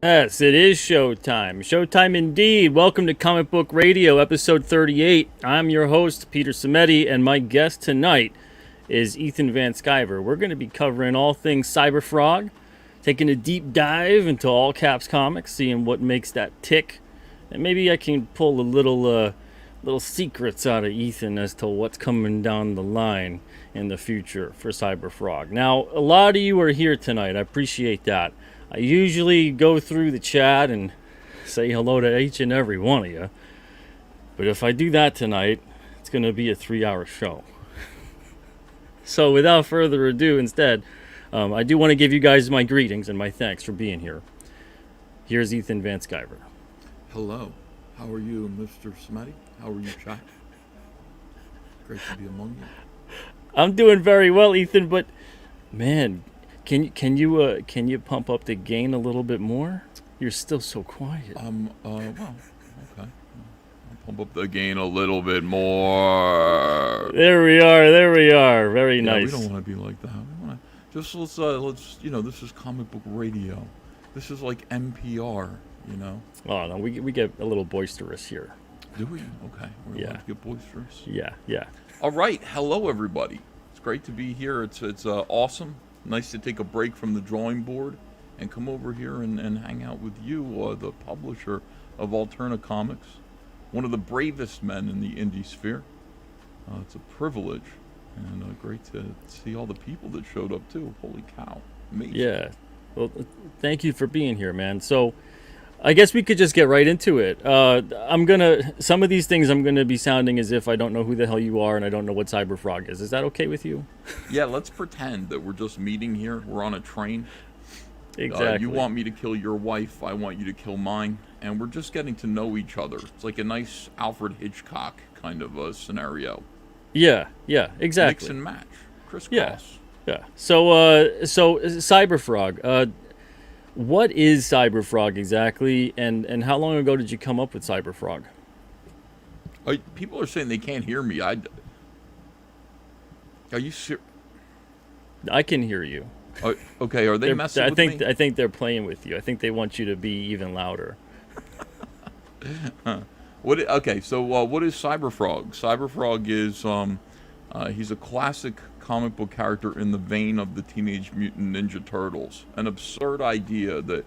Yes, it is showtime. Showtime indeed. Welcome to Comic Book Radio, episode 38. I'm your host, Peter Cimetti, and my guest tonight is Ethan Van Sciver. We're going to be covering all things Cyberfrog, taking a deep dive into all caps comics, seeing what makes that tick, and maybe I can pull a little secrets out of Ethan as to what's coming down the line in the future for Cyberfrog. Now, a lot of you are here tonight. I appreciate that. I usually go through the chat and say hello to each and every one of you. But if I do that tonight, it's going to be a 3-hour show. So without further ado, instead, I do want to give you guys my greetings and my thanks for being here. Here's Ethan Van Sciver. Hello. How are you, Mr. Cimetti? How are you, Jack? Great to be among you. I'm doing very well, Ethan, but man, Can you pump up the gain a little bit more? You're still so quiet. Well, okay. I'll pump up the gain a little bit more. There we are. Very nice. We don't want to be like that. We want to just let's this is comic book radio. This is like NPR, Oh no, we get a little boisterous here. Do we? Okay. We're allowed to get boisterous. Yeah. All right. Hello, everybody. It's great to be here. It's awesome. Nice to take a break from the drawing board and come over here and hang out with you, the publisher of Alterna Comics, one of the bravest men in the indie sphere. It's a privilege, and great to see all the people that showed up too. Holy cow, amazing. Yeah, well, thank you for being here, man. So, I guess we could just get right into it. Some of these things I'm gonna be sounding as if I don't know who the hell you are and I don't know what Cyberfrog is. Is that okay with you? Yeah, let's pretend that we're just meeting here. We're on a train. Exactly. You want me to kill your wife, I want you to kill mine, and we're just getting to know each other. It's like a nice Alfred Hitchcock kind of a scenario. Yeah, exactly. Mix and match, crisscross. Yeah. So Cyberfrog. What is Cyberfrog exactly, and how long ago did you come up with Cyberfrog? People are saying they can't hear me. Are you serious? I can hear you. Okay, are they messing with me? I think they're playing with you. I think they want you to be even louder. Okay, so what is Cyberfrog? Cyberfrog is he's a classic comic book character in the vein of the Teenage Mutant Ninja Turtles. An absurd idea that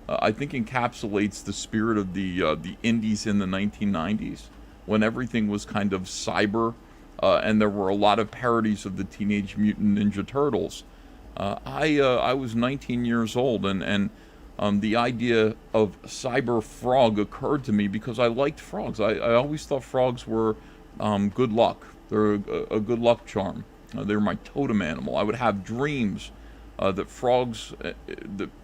I think encapsulates the spirit of the indies in the 1990s, when everything was kind of cyber, and there were a lot of parodies of the Teenage Mutant Ninja Turtles. I was 19 years old, and the idea of Cyberfrog occurred to me because I liked frogs. I always thought frogs were good luck. They're a good luck charm. They were my totem animal. I would have dreams that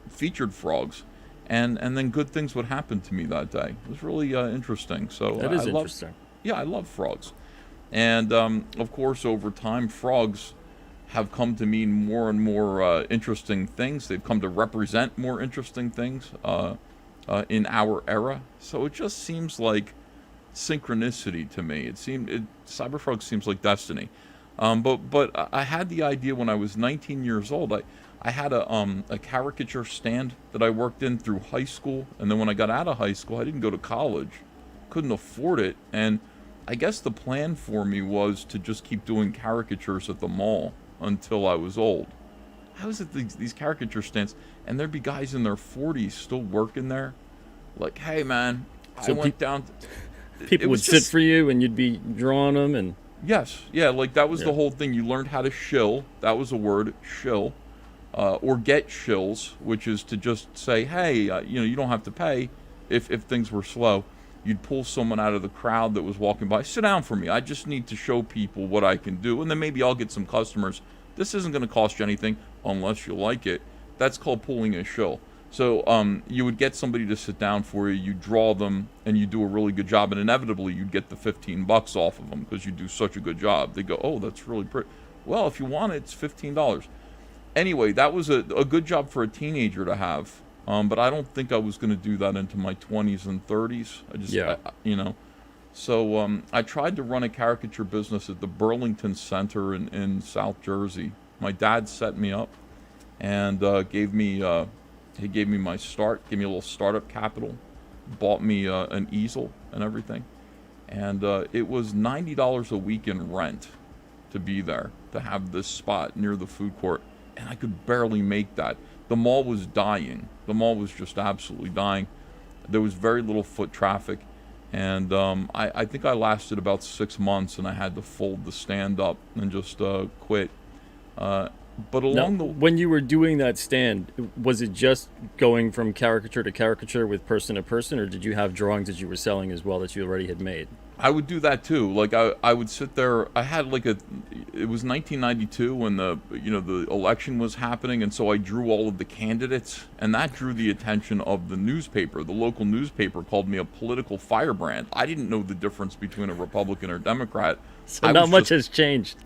featured frogs, and then good things would happen to me that day. It was really interesting. So that is interesting. I love frogs, and of course, over time, frogs have come to mean more and more interesting things. They've come to represent more interesting things in our era. So it just seems like synchronicity to me. Cyberfrog seems like destiny. But I had the idea when I was 19 years old. I had a caricature stand that I worked in through high school, and then when I got out of high school, I didn't go to college, couldn't afford it, and I guess the plan for me was to just keep doing caricatures at the mall until I was old. I was at these caricature stands, and there'd be guys in their 40s still working there, like, hey man, so I went down. People would sit for you, and you'd be drawing them, and yes, yeah, like that was the whole thing. You learned how to shill. That was a word, shill, or get shills, which is to just say, hey, you don't have to pay if things were slow. You'd pull someone out of the crowd that was walking by. Sit down for me. I just need to show people what I can do, and then maybe I'll get some customers. This isn't going to cost you anything unless you like it. That's called pulling a shill. So you would get somebody to sit down for you, you draw them, and you do a really good job, and inevitably you'd get the $15 off of them because you do such a good job. They go, oh, that's really pretty. Well, if you want it, it's $15. Anyway, that was a good job for a teenager to have, but I don't think I was going to do that into my 20s and 30s. So I tried to run a caricature business at the Burlington Center in South Jersey. My dad set me up and he gave me my start, gave me a little startup capital, bought me an easel and everything. And it was $90 a week in rent to be there, to have this spot near the food court. And I could barely make that. The mall was dying. The mall was just absolutely dying. There was very little foot traffic. And I think I lasted about 6 months, and I had to fold the stand up and just quit. But along when you were doing that stand, was it just going from caricature to caricature with person to person, or did you have drawings that you were selling as well that you already had made? I would do that too. Like I would sit there. I had it was 1992 when the election was happening, and so I drew all of the candidates, and that drew the attention of the newspaper. The local newspaper called me a political firebrand. I didn't know the difference between a Republican or Democrat. So not much has changed.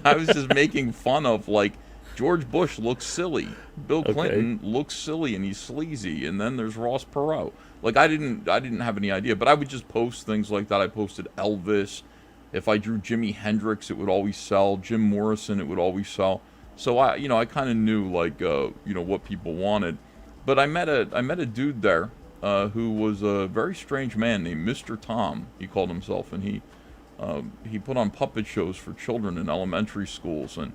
I was just making fun of, like, George Bush looks silly, Bill Clinton looks silly and he's sleazy, and then there's Ross Perot. Like, I didn't have any idea, but I would just post things like that. I posted Elvis. If I drew Jimi Hendrix, it would always sell. Jim Morrison, it would always sell. So I kind of knew, like, what people wanted. But I met a dude there who was a very strange man named Mr. Tom. He called himself, and he put on puppet shows for children in elementary schools, and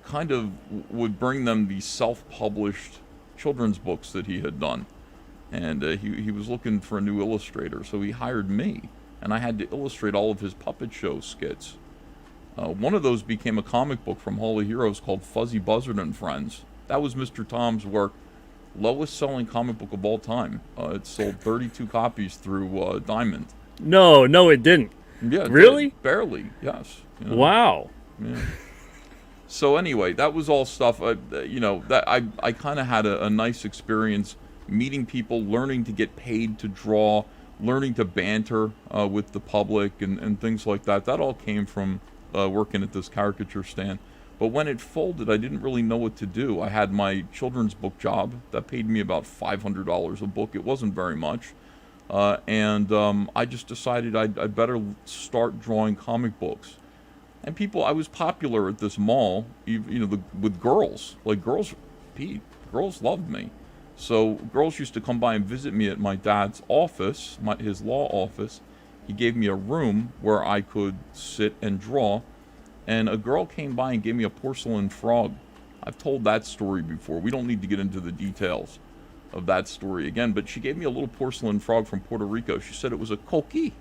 kind of would bring them these self-published children's books that he had done. And he was looking for a new illustrator, so he hired me, and I had to illustrate all of his puppet show skits. One of those became a comic book from Hall of Heroes called Fuzzy Buzzard and Friends. That was Mr. Tom's work. Lowest selling comic book of all time. It sold 32 copies through Diamond. No, it didn't. Yeah, really? Barely, yes. Wow. Yeah. So anyway, that was all stuff. That I kind of had a nice experience meeting people, learning to get paid to draw, learning to banter with the public and things like that. That all came from working at this caricature stand. But when it folded, I didn't really know what to do. I had my children's book job that paid me about $500 a book. It wasn't very much. And I just decided I'd better start drawing comic books. And I was popular at this mall, with girls. Like, girls loved me. So girls used to come by and visit me at my dad's office, his law office. He gave me a room where I could sit and draw. And a girl came by and gave me a porcelain frog. I've told that story before. We don't need to get into the details of that story again. But she gave me a little porcelain frog from Puerto Rico. She said it was a coquille.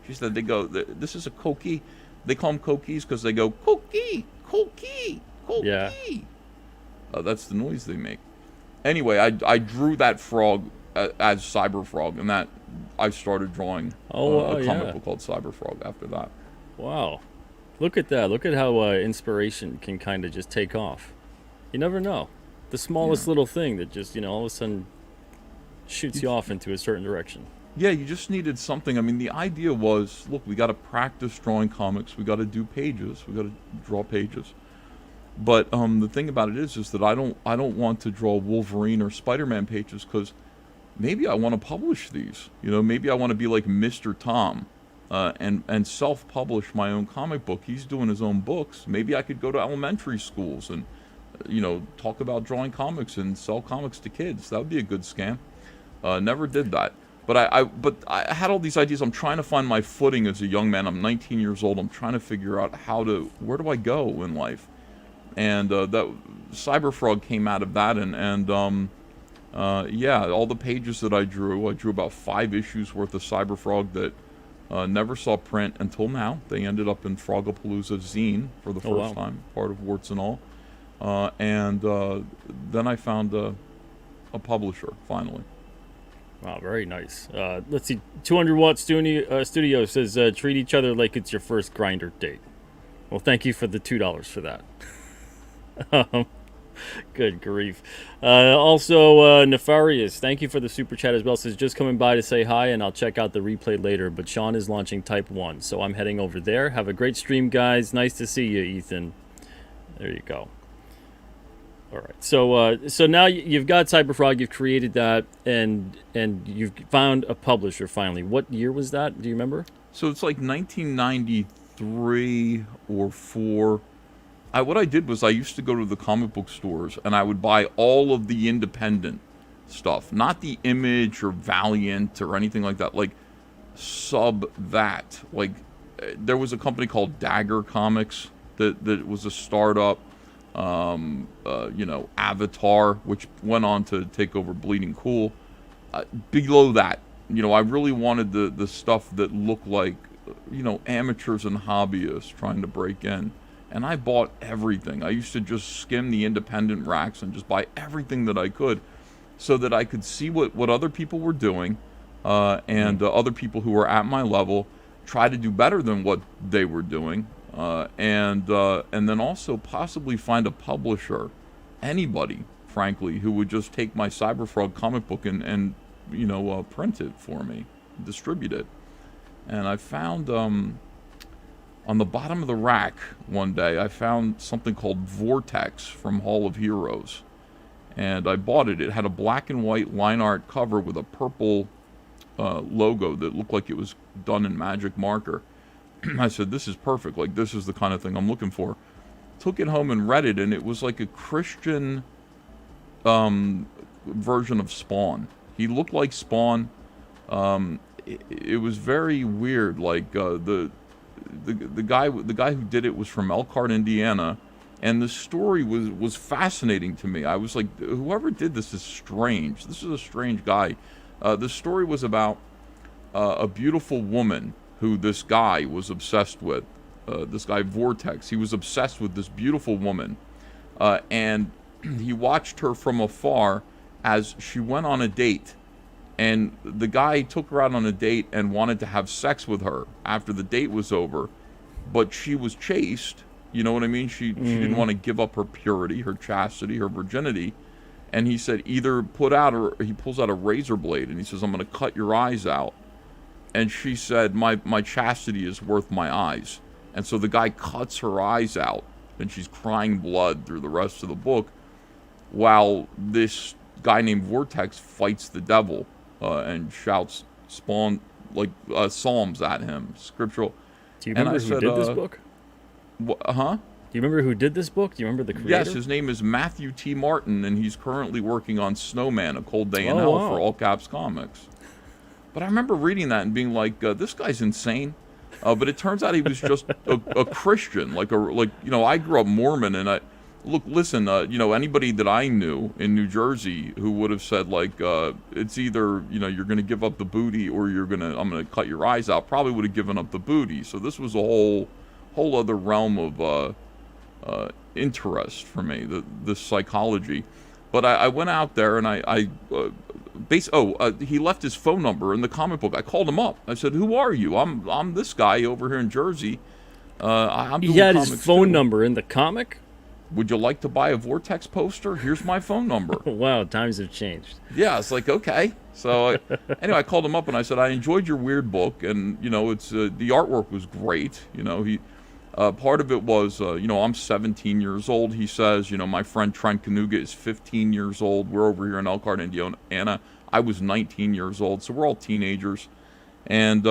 She said, this is a coquille. They call them coquilles because they go, coquille, coquille, coquille. Yeah. That's the noise they make. Anyway, I drew that frog as Cyberfrog, and that I started drawing a comic book called Cyberfrog after that. Wow. Look at that. Look at how inspiration can kind of just take off. You never know. The smallest little thing that just, all of a sudden shoots you off into a certain direction. Yeah, you just needed something. I mean, the idea was, look, we got to practice drawing comics. We got to do pages. We got to draw pages. But the thing about it is that I don't want to draw Wolverine or Spider-Man pages because maybe I want to publish these. Maybe I want to be like Mr. Tom and self-publish my own comic book. He's doing his own books. Maybe I could go to elementary schools and talk about drawing comics and sell comics to kids. That would be a good scam. Never did that. But I had all these ideas. I'm trying to find my footing as a young man. I'm 19 years old. I'm trying to figure out where do I go in life? And that Cyberfrog came out of that, and all the pages that I drew about 5 issues worth of Cyberfrog that never saw print until now. They ended up in Frogapalooza zine for the first time, part of Warts and All. And then I found a publisher finally. Wow, very nice. Let's see. 200 Watt Studio says, treat each other like it's your first grinder date. Well, thank you for the $2 for that. Good grief. Also, Nefarious, thank you for the super chat as well. Says, just coming by to say hi, and I'll check out the replay later. But Sean is launching Type 1, so I'm heading over there. Have a great stream, guys. Nice to see you, Ethan. There you go. All right, so now you've got Cyberfrog, you've created that, and you've found a publisher finally. What year was that? Do you remember? So it's like 1993 or 4. What I did was I used to go to the comic book stores and I would buy all of the independent stuff, not the Image or Valiant or anything like that. Like sub that. Like there was a company called Dagger Comics that was a startup. Avatar, which went on to take over Bleeding Cool. Below that, I really wanted the stuff that looked like, amateurs and hobbyists trying to break in. And I bought everything. I used to just skim the independent racks and just buy everything that I could so that I could see what other people were doing and other people who were at my level try to do better than what they were doing. And then also possibly find a publisher, anybody, frankly, who would just take my Cyberfrog comic book and print it for me, distribute it. And I found on the bottom of the rack one day, I found something called Vortex from Hall of Heroes. And I bought it. It had a black and white line art cover with a purple logo that looked like it was done in magic marker. I said, this is perfect. Like, this is the kind of thing I'm looking for. Took it home and read it, and it was like a Christian version of Spawn. He looked like Spawn. It was very weird. Like, the guy who did it was from Elkhart, Indiana, and the story was fascinating to me. I was like, whoever did this is strange. This is a strange guy. The story was about a beautiful woman who this guy was obsessed with. This guy Vortex, he was obsessed with this beautiful woman, and he watched her from afar as she went on a date. And the guy took her out on a date and wanted to have sex with her after the date was over, but she was chaste. You know what I mean? She didn't want to give up her purity, her chastity, her virginity. And he said, either he pulls out a razor blade and he says, I'm going to cut your eyes out. And she said, my chastity is worth my eyes. And so the guy cuts her eyes out, and she's crying blood through the rest of the book, while this guy named Vortex fights the devil and shouts Spawn psalms at him, scriptural. Do you remember who did this book? Do you remember who did this book? Do you remember the creator? Yes, his name is Matthew T. Martin, and he's currently working on Snowman, A Cold Day in Hell for All Caps Comics. But I remember reading that and being like, this guy's insane. But it turns out he was just a Christian. I grew up Mormon, and anybody that I knew in New Jersey who would have said, it's either, you're going to give up the booty or I'm going to cut your eyes out, probably would have given up the booty. So this was a whole other realm of interest for me, this psychology. But I went out there and he left his phone number in the comic book. I called him up. I said, "Who are you? I'm this guy over here in Jersey. I'm doing he had comics his phone too. number in the comic? Would you like to buy a Vortex poster? Here's my phone number." Wow, times have changed. Yeah, it's like, okay. So anyway, I called him up and I said, I enjoyed your weird book, and it's the artwork was great. Part of it was, I'm 17 years old, he says. My friend Trent Kanuga is 15 years old. We're over here in Elkhart, Indiana. I was 19 years old, so we're all teenagers. And,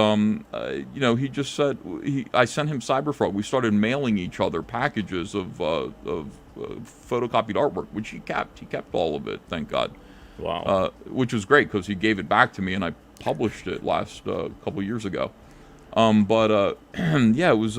he just said, I sent him Cyberfrog. We started mailing each other packages of photocopied artwork, which he kept. He kept all of it, thank God. Wow. Which was great, because he gave it back to me, and I published it last couple years ago. Yeah, it was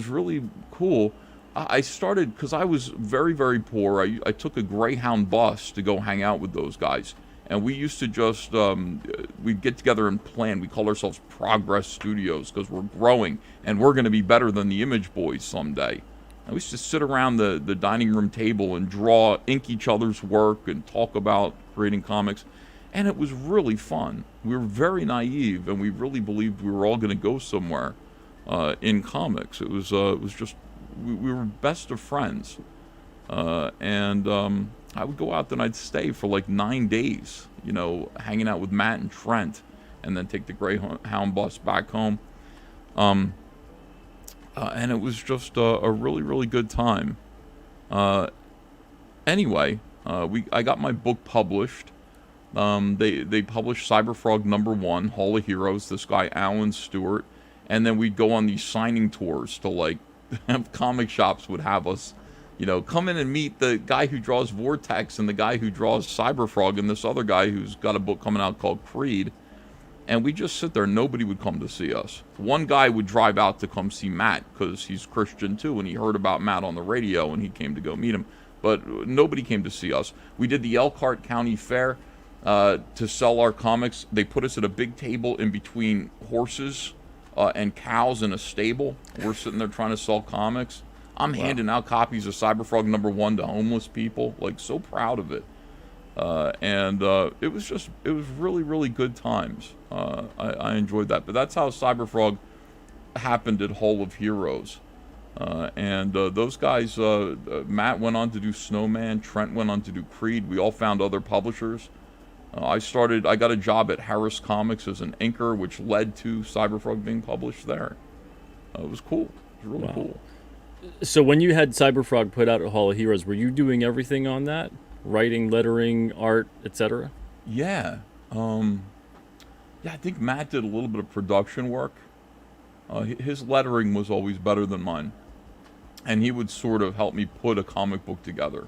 really cool. I started, because I was very, very poor. I took a Greyhound bus to go hang out with those guys. And we used to just, we'd get together and plan. We call ourselves Progress Studios, because we're growing, and we're going to be better than the Image Boys someday. And we used to sit around the dining room table and ink each other's work, and talk about creating comics. And it was really fun. We were very naive, and we really believed we were all going to go somewhere in comics. It was just, we were best of friends. I would go out and I'd stay for like 9 days, hanging out with Matt and Trent, and then take the Greyhound bus back home. And it was just a really, really good time. Anyway, I got my book published. They published Cyberfrog #1, Hall of Heroes, this guy Alan Stewart, And then we'd go on these signing tours to like comic shops would have us, come in and meet the guy who draws Vortex and the guy who draws Cyberfrog and this other guy who's got a book coming out called Creed. And we just sit there. Nobody would come to see us. One guy would drive out to come see Matt because he's Christian too, and he heard about Matt on the radio and he came to go meet him. But nobody came to see us. We did the Elkhart County Fair to sell our comics. They put us at a big table in between horses and cows in a stable. We're sitting there trying to sell comics. I'm handing out copies of Cyberfrog #1 to homeless people. Like, so proud of it. And it was really, really good times. I enjoyed that. But that's how Cyberfrog happened at Hall of Heroes. And those guys, Matt went on to do Snowman, Trent went on to do Creed. We all found other publishers. I got a job at Harris Comics as an inker, which led to Cyberfrog being published there. It was cool. It was really cool. So when you had Cyberfrog put out at Hall of Heroes, were you doing everything on that? Writing, lettering, art, etc.? Yeah. I think Matt did a little bit of production work. His lettering was always better than mine. And he would sort of help me put a comic book together,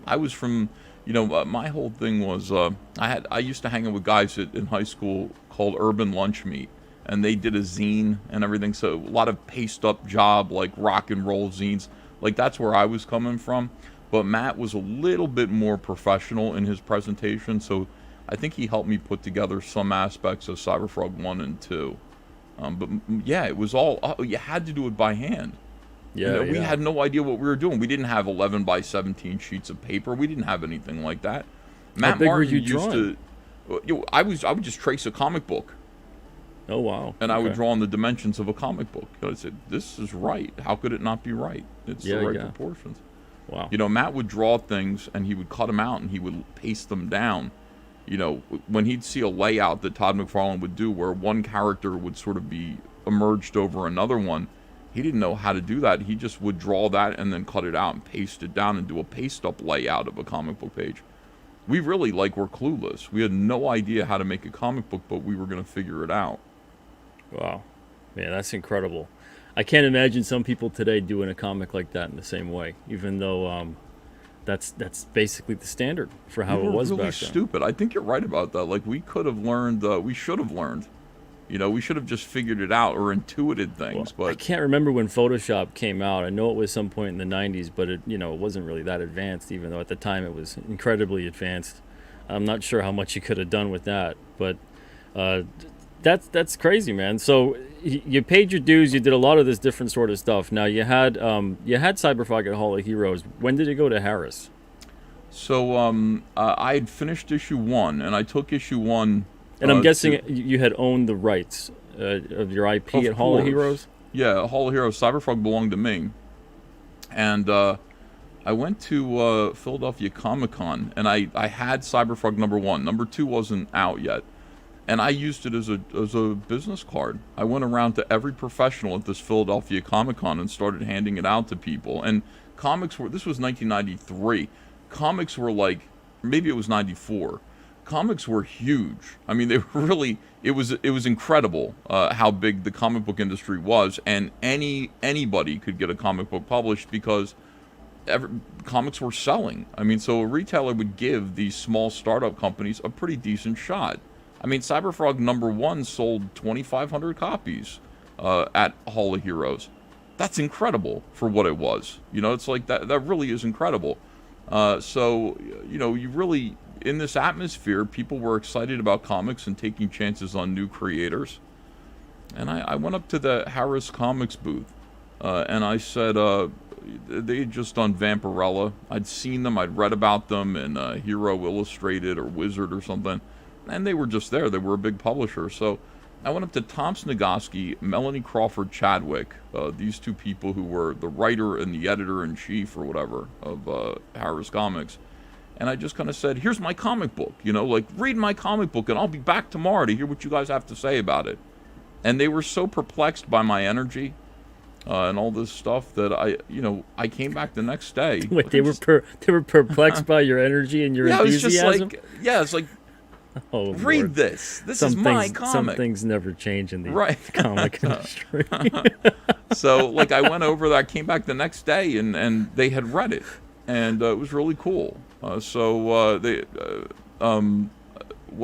I was from, my whole thing was, I used to hang out with guys in high school called Urban Lunch Meat. And they did a zine and everything. So a lot of paste-up job, like rock and roll zines. Like, that's where I was coming from. But Matt was a little bit more professional in his presentation. So I think he helped me put together some aspects of Cyberfrog 1 and 2. But yeah, it was all, you had to do it by hand. Yeah, we had no idea what we were doing. We didn't have 11 by 17 sheets of paper. We didn't have anything like that. Matt Martin used to, I would just trace a comic book. Oh, wow. And I would draw on the dimensions of a comic book. I said, this is right. How could it not be right? It's the right proportions. Wow. Matt would draw things and he would cut them out and he would paste them down. When he'd see a layout that Todd McFarlane would do where one character would sort of be emerged over another one, he didn't know how to do that. He just would draw that and then cut it out and paste it down and do a paste-up layout of a comic book page. We really, were clueless. We had no idea how to make a comic book, but we were going to figure it out. Wow. Man, that's incredible. I can't imagine some people today doing a comic like that in the same way, even though that's basically the standard for how it was back then. Really stupid. I think you're right about that. Like, we could have learned, we should have learned. We should have just figured it out or intuited things. Well, but I can't remember when Photoshop came out. I know it was some point in the 90s, but it wasn't really that advanced, even though at the time it was incredibly advanced. I'm not sure how much you could have done with that, but that's crazy, man. So you paid your dues. You did a lot of this different sort of stuff. Now you had Cyberfrog at Hall of Heroes. When did it go to Harris? So I had finished issue 1, and I took issue 1. And I'm guessing you had owned the rights of your IP at Hall of Heroes? Yeah, Hall of Heroes. Cyberfrog belonged to me. And I went to Philadelphia Comic-Con, and I had Cyberfrog #1. #2 wasn't out yet. And I used it as a business card. I went around to every professional at this Philadelphia Comic-Con and started handing it out to people. And this was 1993. Comics were like, maybe it was 94. Comics were huge. I mean, they were really, it was incredible how big the comic book industry was. And anybody could get a comic book published because comics were selling. I mean, so a retailer would give these small startup companies a pretty decent shot. I mean, Cyberfrog #1 sold 2,500 copies at Hall of Heroes. That's incredible for what it was. It's like that really is incredible. So, you really, in this atmosphere, people were excited about comics and taking chances on new creators. And I went up to the Harris Comics booth and I said, they had just done Vampirella. I'd seen them, I'd read about them in Hero Illustrated or Wizard or something. And they were just there. They were a big publisher. So I went up to Tom Snigoski, Melanie Crawford Chadwick, these two people who were the writer and the editor-in-chief or whatever of Harris Comics. And I just kind of said, here's my comic book, read my comic book and I'll be back tomorrow to hear what you guys have to say about it. And they were so perplexed by my energy and all this stuff that I came back the next day. Wait, they were perplexed by your energy and your enthusiasm? It's like, Oh, Read Lord. this. This is my Some comic. things never change in the Right. comic industry. So, like, I went over there. I came back the next day, and they had read it, and it was really cool. What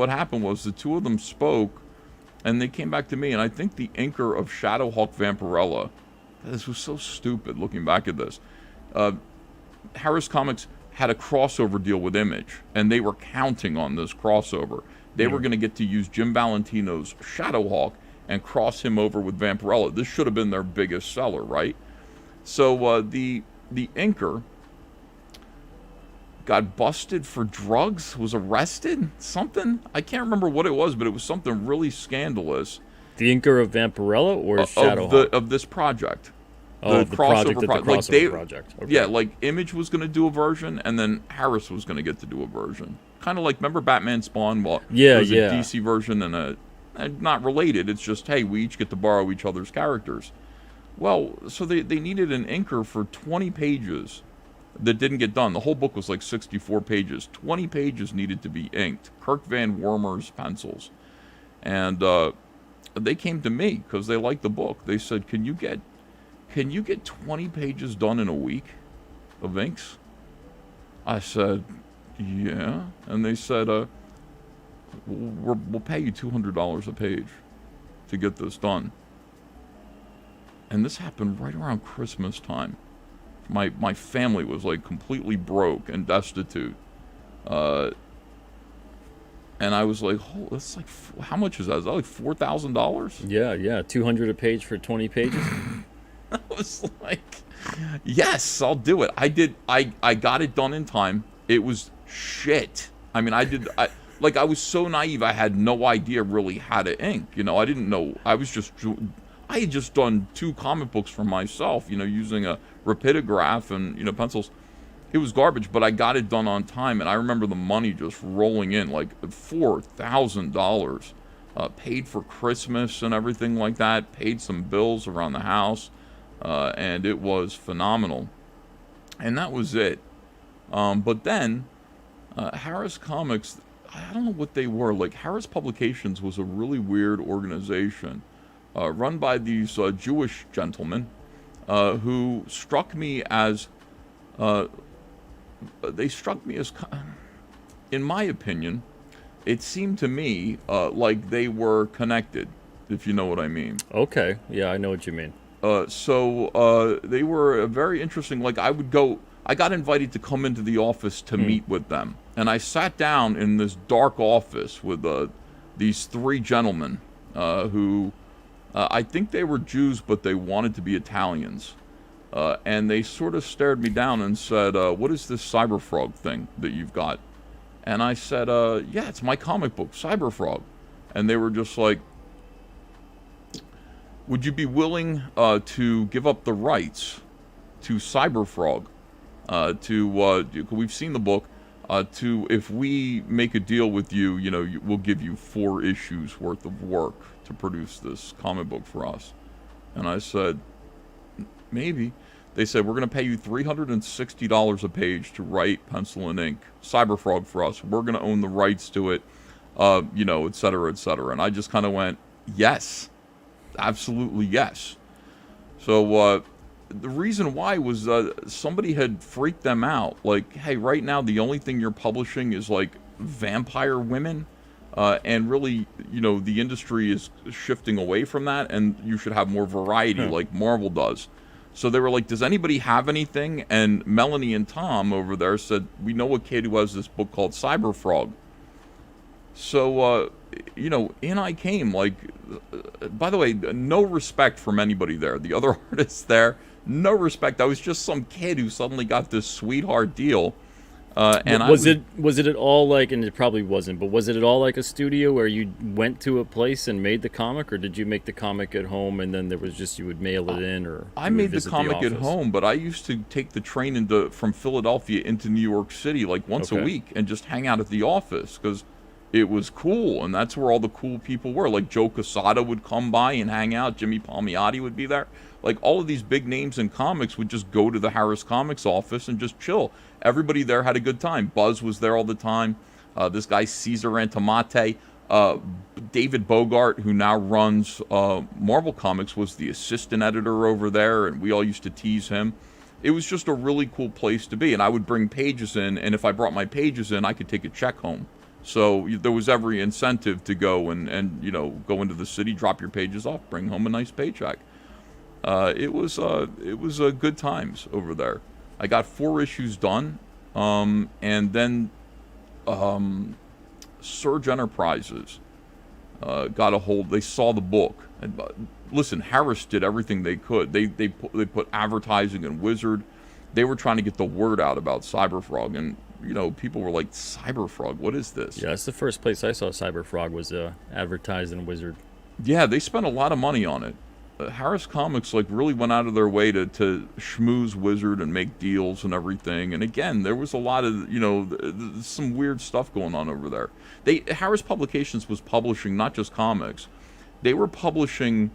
happened was the two of them spoke, and they came back to me, and I think the inker of Shadowhawk Vampirella, this was so stupid looking back at this. Harris Comics had a crossover deal with Image, and they were counting on this crossover. They were going to get to use Jim Valentino's Shadowhawk and cross him over with Vampirella. This should have been their biggest seller, right? So the inker got busted for drugs, was arrested, something. I can't remember what it was, but it was something really scandalous. The inker of Vampirella or Shadowhawk? Of this project. The crossover project. Okay. Yeah, like Image was going to do a version, and then Harris was going to get to do a version. Kind of like, remember Batman Spawn? Well, there's a DC version and not related. It's just, hey, we each get to borrow each other's characters. Well, so they needed an inker for 20 pages that didn't get done. The whole book was like 64 pages. 20 pages needed to be inked. Kirk Van Wormer's pencils. And they came to me because they liked the book. They said, can you get 20 pages done in a week of inks? I said, yeah. And they said, we'll pay you $200 a page to get this done. And this happened right around Christmas time. My family was like completely broke and destitute. And I was like, oh, that's like, how much is that? Is that like $4,000? Yeah. 200 a page for 20 pages? I was like, yes, I'll do it. I got it done in time. It was shit. I mean, I was so naive. I had no idea really how to ink. I didn't know. I had just done 2 comic books for myself, using a rapidograph and, pencils. It was garbage, but I got it done on time. And I remember the money just rolling in, like $4,000. Paid for Christmas and everything like that. Paid some bills around the house. And it was phenomenal. And that was it. But then, Harris Comics, I don't know what they were. Like, Harris Publications was a really weird organization. Run by these Jewish gentlemen who struck me as, in my opinion, it seemed to me like they were connected, if you know what I mean. Okay, yeah, I know what you mean. So they were very interesting. Like, I got invited to come into the office to meet with them. And I sat down in this dark office with these 3 gentlemen who... I think they were Jews, but they wanted to be Italians. And they sort of stared me down and said, what is this Cyberfrog thing that you've got? And I said, yeah, it's my comic book, Cyberfrog. And they were just like, would you be willing to give up the rights to Cyberfrog? We've seen the book. If we make a deal with you, we'll give you 4 issues worth of work to produce this comic book for us. And I said, maybe. They said, we're going to pay you $360 a page to write, pencil, and ink Cyberfrog for us. We're going to own the rights to it, et cetera, et cetera. And I just kind of went, yes, absolutely yes. So the reason why was somebody had freaked them out. Like, hey, right now the only thing you're publishing is like vampire women. And really, the industry is shifting away from that, and you should have more variety like Marvel does. So they were like, does anybody have anything? And Melanie and Tom over there said, we know a kid who has this book called Cyberfrog. So, in I came. Like, by the way, no respect from anybody there. The other artists there, no respect. I was just some kid who suddenly got this sweetheart deal. And was it at all like, and it probably wasn't, but was it at all like a studio where you went to a place and made the comic, or did you make the comic at home and then there was just, you would mail it in, or I made the comic at home, but I used to take the train from Philadelphia into New York City like once a week and just hang out at the office because it was cool, and that's where all the cool people were. Like Joe Quesada would come by and hang out. Jimmy Palmiotti would be there. Like, all of these big names in comics would just go to the Harris Comics office and just chill. Everybody there had a good time. Buzz was there all the time. This guy Cesar Antimate, David Bogart, who now runs Marvel Comics, was the assistant editor over there, and we all used to tease him. It was just a really cool place to be, and I would bring pages in, and if I brought my pages in, I could take a check home. So there was every incentive to go and go into the city, drop your pages off, bring home a nice paycheck. It was good times over there. I got 4 issues done, and then Surge Enterprises got a hold. They saw the book. And, listen, Harris did everything they could. They put advertising in Wizard. They were trying to get the word out about Cyberfrog, and people were like, Cyberfrog, what is this? Yeah, that's the first place I saw Cyberfrog was advertised in Wizard. Yeah, they spent a lot of money on it. Harris Comics really went out of their way to schmooze Wizard and make deals and everything. And again, there was a lot of some weird stuff going on over there. Harris Publications was publishing not just comics; they were publishing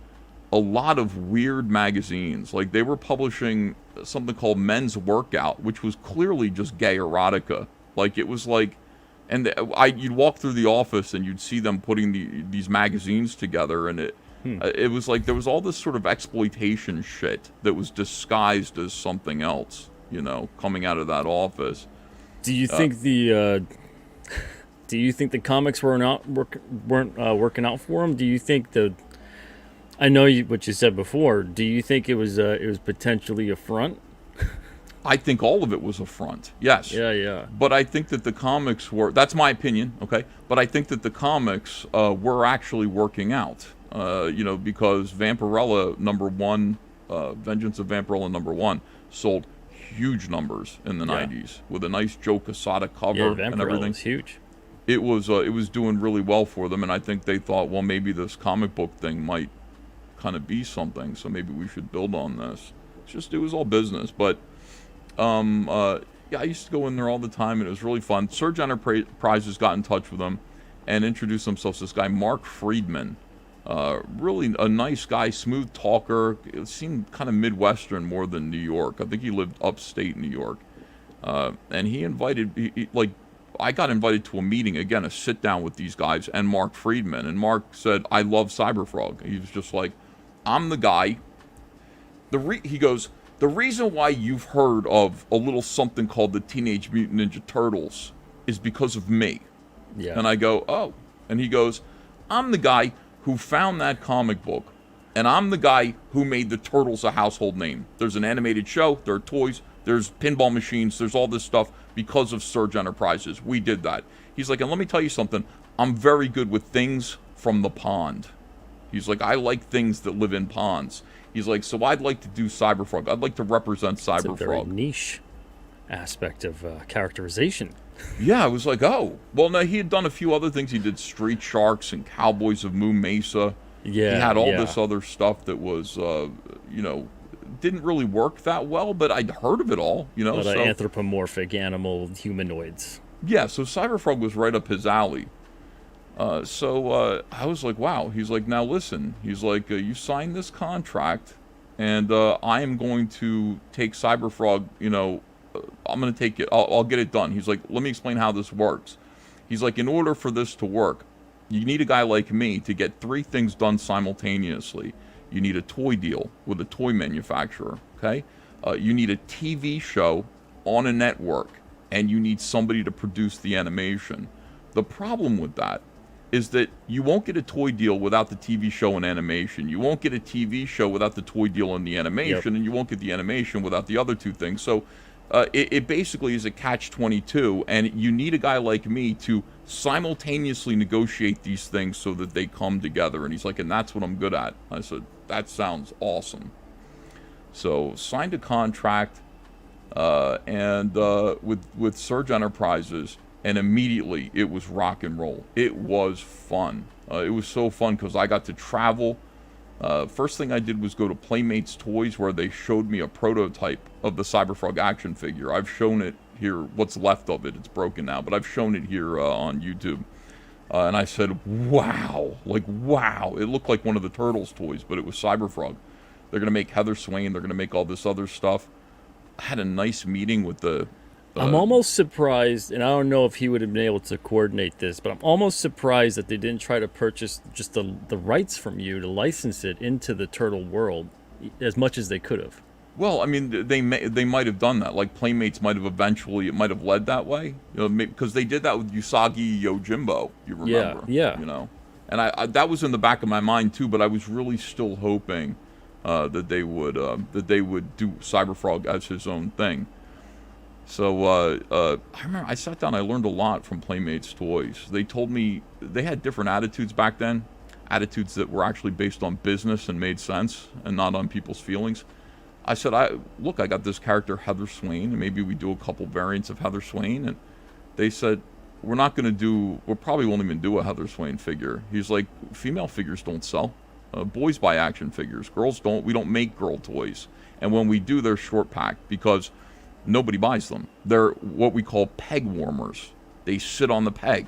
a lot of weird magazines. Like they were publishing something called Men's Workout, which was clearly just gay erotica. Like it was like, and you'd walk through the office and you'd see them putting these magazines together, and it was like there was all this sort of exploitation shit that was disguised as something else, coming out of that office. Do you think the comics weren't working out for him? Do you think I know what you said before. Do you think it was potentially a front? I think all of it was a front. Yes. Yeah. But I think that the comics were. That's my opinion. Okay. But I think that the comics were actually working out. Because Vampirella #1, Vengeance of Vampirella #1, sold huge numbers in the 90s with a nice Joe Quesada cover and everything. Was huge. It was doing really well for them, and I think they thought, well, maybe this comic book thing might kind of be something, so maybe we should build on this. It was all business, but I used to go in there all the time, and it was really fun. Surge Enterprises got in touch with them and introduced themselves to this guy, Mark Friedman. Really a nice guy, smooth talker. It seemed kind of Midwestern more than New York. I think he lived upstate New York. And he invited, I got invited to a meeting, again, a sit down with these guys and Mark Friedman. And Mark said, I love Cyberfrog. He was just like, I'm the guy. He goes, the reason why you've heard of a little something called the Teenage Mutant Ninja Turtles is because of me. Yeah. And I go, oh. And he goes, I'm the guy who found that comic book, and I'm the guy who made the Turtles a household name. There's an animated show, there are toys, there's pinball machines, there's all this stuff because of Surge Enterprises. We did that. He's like, and let me tell you something, I'm very good with things from the pond. He's like, I like things that live in ponds. He's like, so I'd like to do Cyberfrog. I'd like to represent Cyberfrog. It's a very niche aspect of characterization. Yeah, I was like, oh. Well, no, he had done a few other things. He did Street Sharks and Cowboys of Moon Mesa. Yeah, he had all this other stuff that was, didn't really work that well, but I'd heard of it all, anthropomorphic animal humanoids. Yeah, so Cyberfrog was right up his alley. So I was like, wow. He's like, now listen. He's like, you signed this contract, and I am going to take Cyberfrog, I'm going to take it. I'll get it done. He's like, let me explain how this works. He's like, in order for this to work, you need a guy like me to get 3 things done simultaneously. You need a toy deal with a toy manufacturer, okay? You need a TV show on a network, and you need somebody to produce the animation. The problem with that is that you won't get a toy deal without the TV show and animation. You won't get a TV show without the toy deal and the animation, and you won't get the animation without the other 2 things. So it basically is a catch-22, and you need a guy like me to simultaneously negotiate these things so that they come together. And he's like, and that's what I'm good at. I said, that sounds awesome. So signed a contract with Surge Enterprises, and immediately it was rock and roll. It was fun. It was so fun because I got to travel. First thing I did was go to Playmates Toys, where they showed me a prototype of the Cyberfrog action figure. I've shown it here, what's left of it. It's broken now, but I've shown it here on YouTube. And I said, wow, wow. It looked like one of the Turtles toys, but it was Cyberfrog. They're going to make Heather Swain. They're going to make all this other stuff. I had a nice meeting with the I'm almost surprised, and I don't know if he would have been able to coordinate this, but I'm almost surprised that they didn't try to purchase just the rights from you to license it into the turtle world as much as they could have. Well, I mean, they might have done that. Like Playmates might have eventually, it might have led that way, because they did that with Usagi Yojimbo. You remember? Yeah. And I that was in the back of my mind too. But I was really still hoping that they would do Cyberfrog as his own thing. So I remember I sat down. I learned a lot from Playmates Toys. They told me they had different attitudes back then, attitudes that were actually based on business and made sense and not on people's feelings. I said, I got this character Heather Swain, and maybe we do a couple variants of Heather Swain. And they said, we probably won't even do a Heather Swain figure. He's like, female figures don't sell. Boys buy action figures. Girls don't. We don't make girl toys. And when we do, they're short packed because nobody buys them. They're what we call peg warmers. They sit on the peg.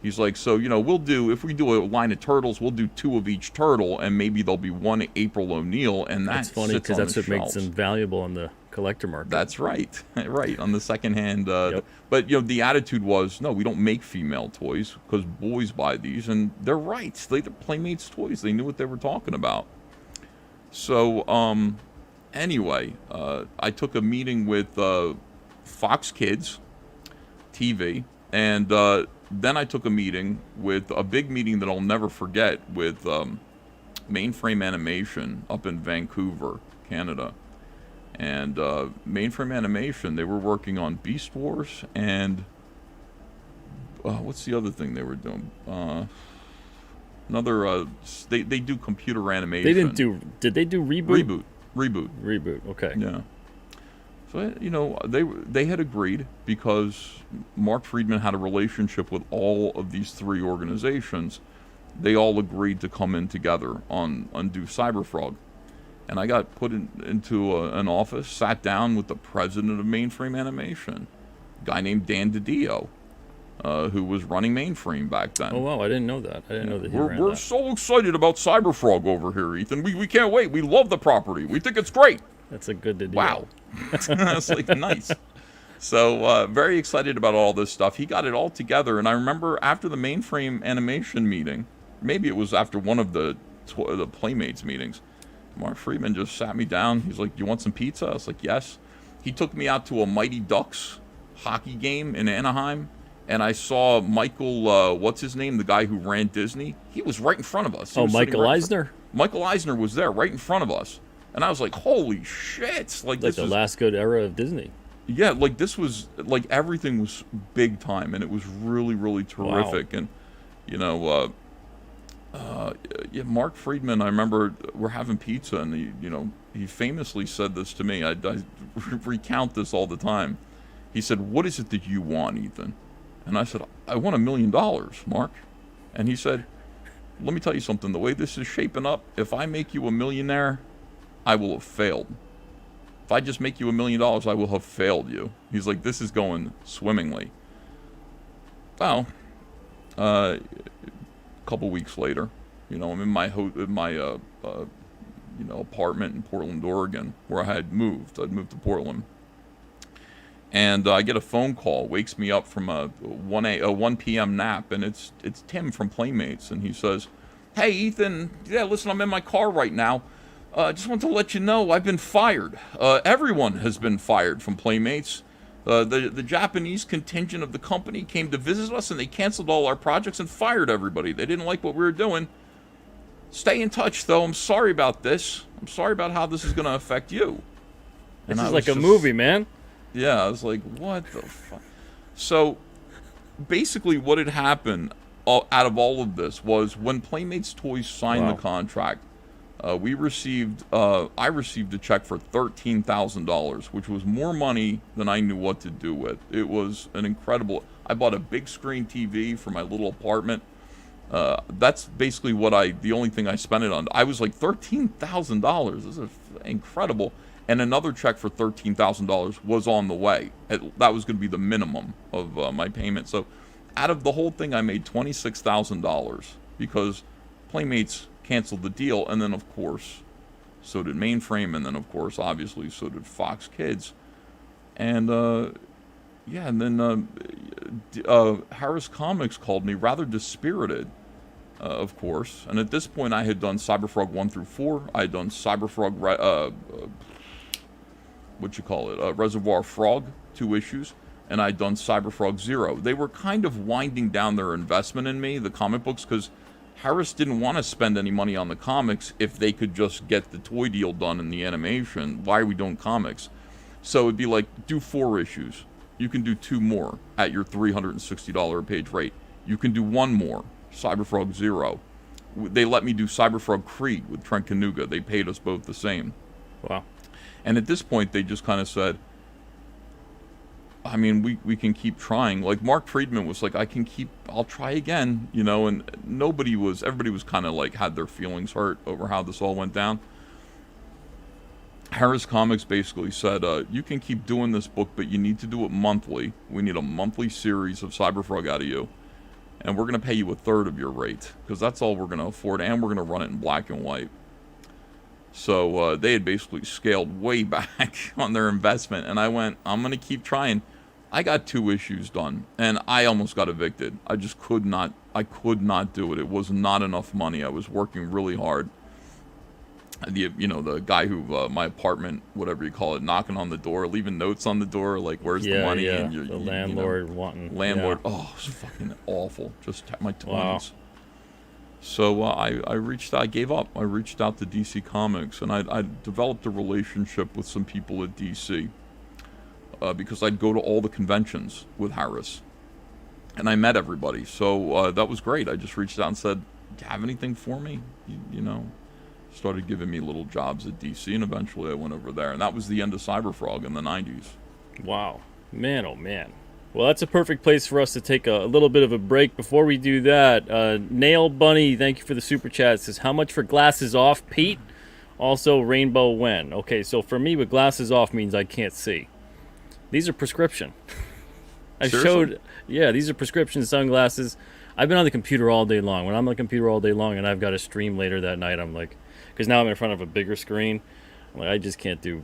He's like, so, if we do a line of turtles, we'll do 2 of each turtle, and maybe there'll be 1 April O'Neil, and that's funny because that's what makes them valuable in the collector market. That's right. Right, on the second hand. Yep. But, the attitude was, no, we don't make female toys because boys buy these, and they're right. They're Playmates Toys. They knew what they were talking about. So, anyway, I took a meeting with Fox Kids TV, and then I took a meeting with a big meeting that I'll never forget with Mainframe Animation up in Vancouver, Canada. And Mainframe Animation, they were working on Beast Wars and what's the other thing they were doing? They do computer animation. Did they do Reboot? Reboot. Okay. Yeah. So, they had agreed because Mark Friedman had a relationship with all of these 3 organizations. They all agreed to come in together on do Cyberfrog. And I got put into an office, sat down with the president of Mainframe Animation, a guy named Dan DiDio, who was running Mainframe back then. Oh, wow, I didn't know that. I didn't know that he ran We're that. so excited about Cyberfrog over here, Ethan. We can't wait. We love the property. We think it's great. That's a good DiDio. Wow. That's like nice. So very excited about all this stuff. He got it all together, and I remember after the Mainframe Animation meeting, maybe it was after one of the Playmates meetings, Mark Friedman just sat me down. He's like, "You want some pizza?" I was like, "Yes." He took me out to a Mighty Ducks hockey game in Anaheim, and I saw Michael, what's his name, the guy who ran Disney. He was right in front of us. Michael Eisner? Michael Eisner was there right in front of us. And I was like, holy shit. Like this the last good era of Disney. Yeah, like this was, like everything was big time, and it was really, really terrific. Wow. And, Mark Friedman, I remember we're having pizza, and he famously said this to me. I recount this all the time. He said, "What is it that you want, Ethan?" And I said, "I want $1 million, Mark." And he said, "Let me tell you something. The way this is shaping up, if I make you a millionaire, I will have failed. If I just make you $1 million, I will have failed you." He's like, "This is going swimmingly." Well, a couple weeks later, I'm in my apartment in Portland, Oregon, where I had moved. I'd moved to Portland, and I get a phone call, wakes me up from a 1 p.m. nap, and it's Tim from Playmates, and he says, "Hey, Ethan, listen, I'm in my car right now. Just want to let you know I've been fired. Everyone has been fired from Playmates. The Japanese contingent of the company came to visit us, and they canceled all our projects and fired everybody. They didn't like what we were doing. Stay in touch, though. I'm sorry about this. I'm sorry about how this is going to affect you." This is like a movie, man. Yeah, I was like, what the fuck? So, basically what had happened out of all of this was when Playmates Toys signed the contract, I received a check for $13,000, which was more money than I knew what to do with. It was an incredible... I bought a big screen TV for my little apartment. That's basically the only thing I spent it on. I was like, $13,000. This is incredible. And another check for $13,000 was on the way. That was going to be the minimum of my payment. So out of the whole thing, I made $26,000 because Playmates canceled the deal. And then, of course, so did Mainframe. And then, of course, obviously, so did Fox Kids. And yeah, and then Harris Comics called me rather dispirited, of course. And at this point, I had done Cyberfrog 1 through 4. I had done Cyberfrog, what you call it, Reservoir Frog, 2 issues. And I'd done Cyberfrog 0. They were kind of winding down their investment in me, the comic books, because Harris didn't want to spend any money on the comics if they could just get the toy deal done in the animation. Why are we doing comics? So it'd be like, do 4 issues. You can do 2 more at your $360 a page rate. You can do 1 more, Cyberfrog 0. They let me do Cyberfrog Creed with Trent Kanuga. They paid us both the same. Wow. And at this point, they just kind of said, I mean, we can keep trying. Like, Mark Friedman was like, I'll try again, you know, and everybody was kind of like, had their feelings hurt over how this all went down. Harris Comics basically said, you can keep doing this book, but you need to do it monthly. We need a monthly series of Cyberfrog out of you. And we're going to pay you 1/3 of your rate, because that's all we're going to afford, and we're going to run it in black and white. So they had basically scaled way back on their investment, and I went, I'm going to keep trying. I got 2 issues done, and I almost got evicted. I just could not do it. It was not enough money. I was working really hard. The guy who, my apartment, whatever you call it, knocking on the door, leaving notes on the door, like, where's the money? Yeah, and the landlord wanting. Landlord, Yeah. oh, it's fucking awful. Just my 20s. Wow. So I reached out, I gave up. I reached out to DC Comics, and I developed a relationship with some people at DC, because I'd go to all the conventions with Harris, and I met everybody. So that was great. I just reached out and said, do you have anything for me? You know, started giving me little jobs at DC, and eventually I went over there. And that was the end of Cyberfrog in the 90s. Wow. Man, oh man. Well, that's a perfect place for us to take a little bit of a break. Before we do that, Nail Bunny, thank you for the super chat. It says, how much for glasses off, Pete? Also, Rainbow when? Okay, so for me, with glasses off means I can't see. These are prescription. These are prescription sunglasses. I've been on the computer all day long. When I'm on the computer all day long and I've got to stream later that night, I'm like, because now I'm in front of a bigger screen, I'm like, I just can't do.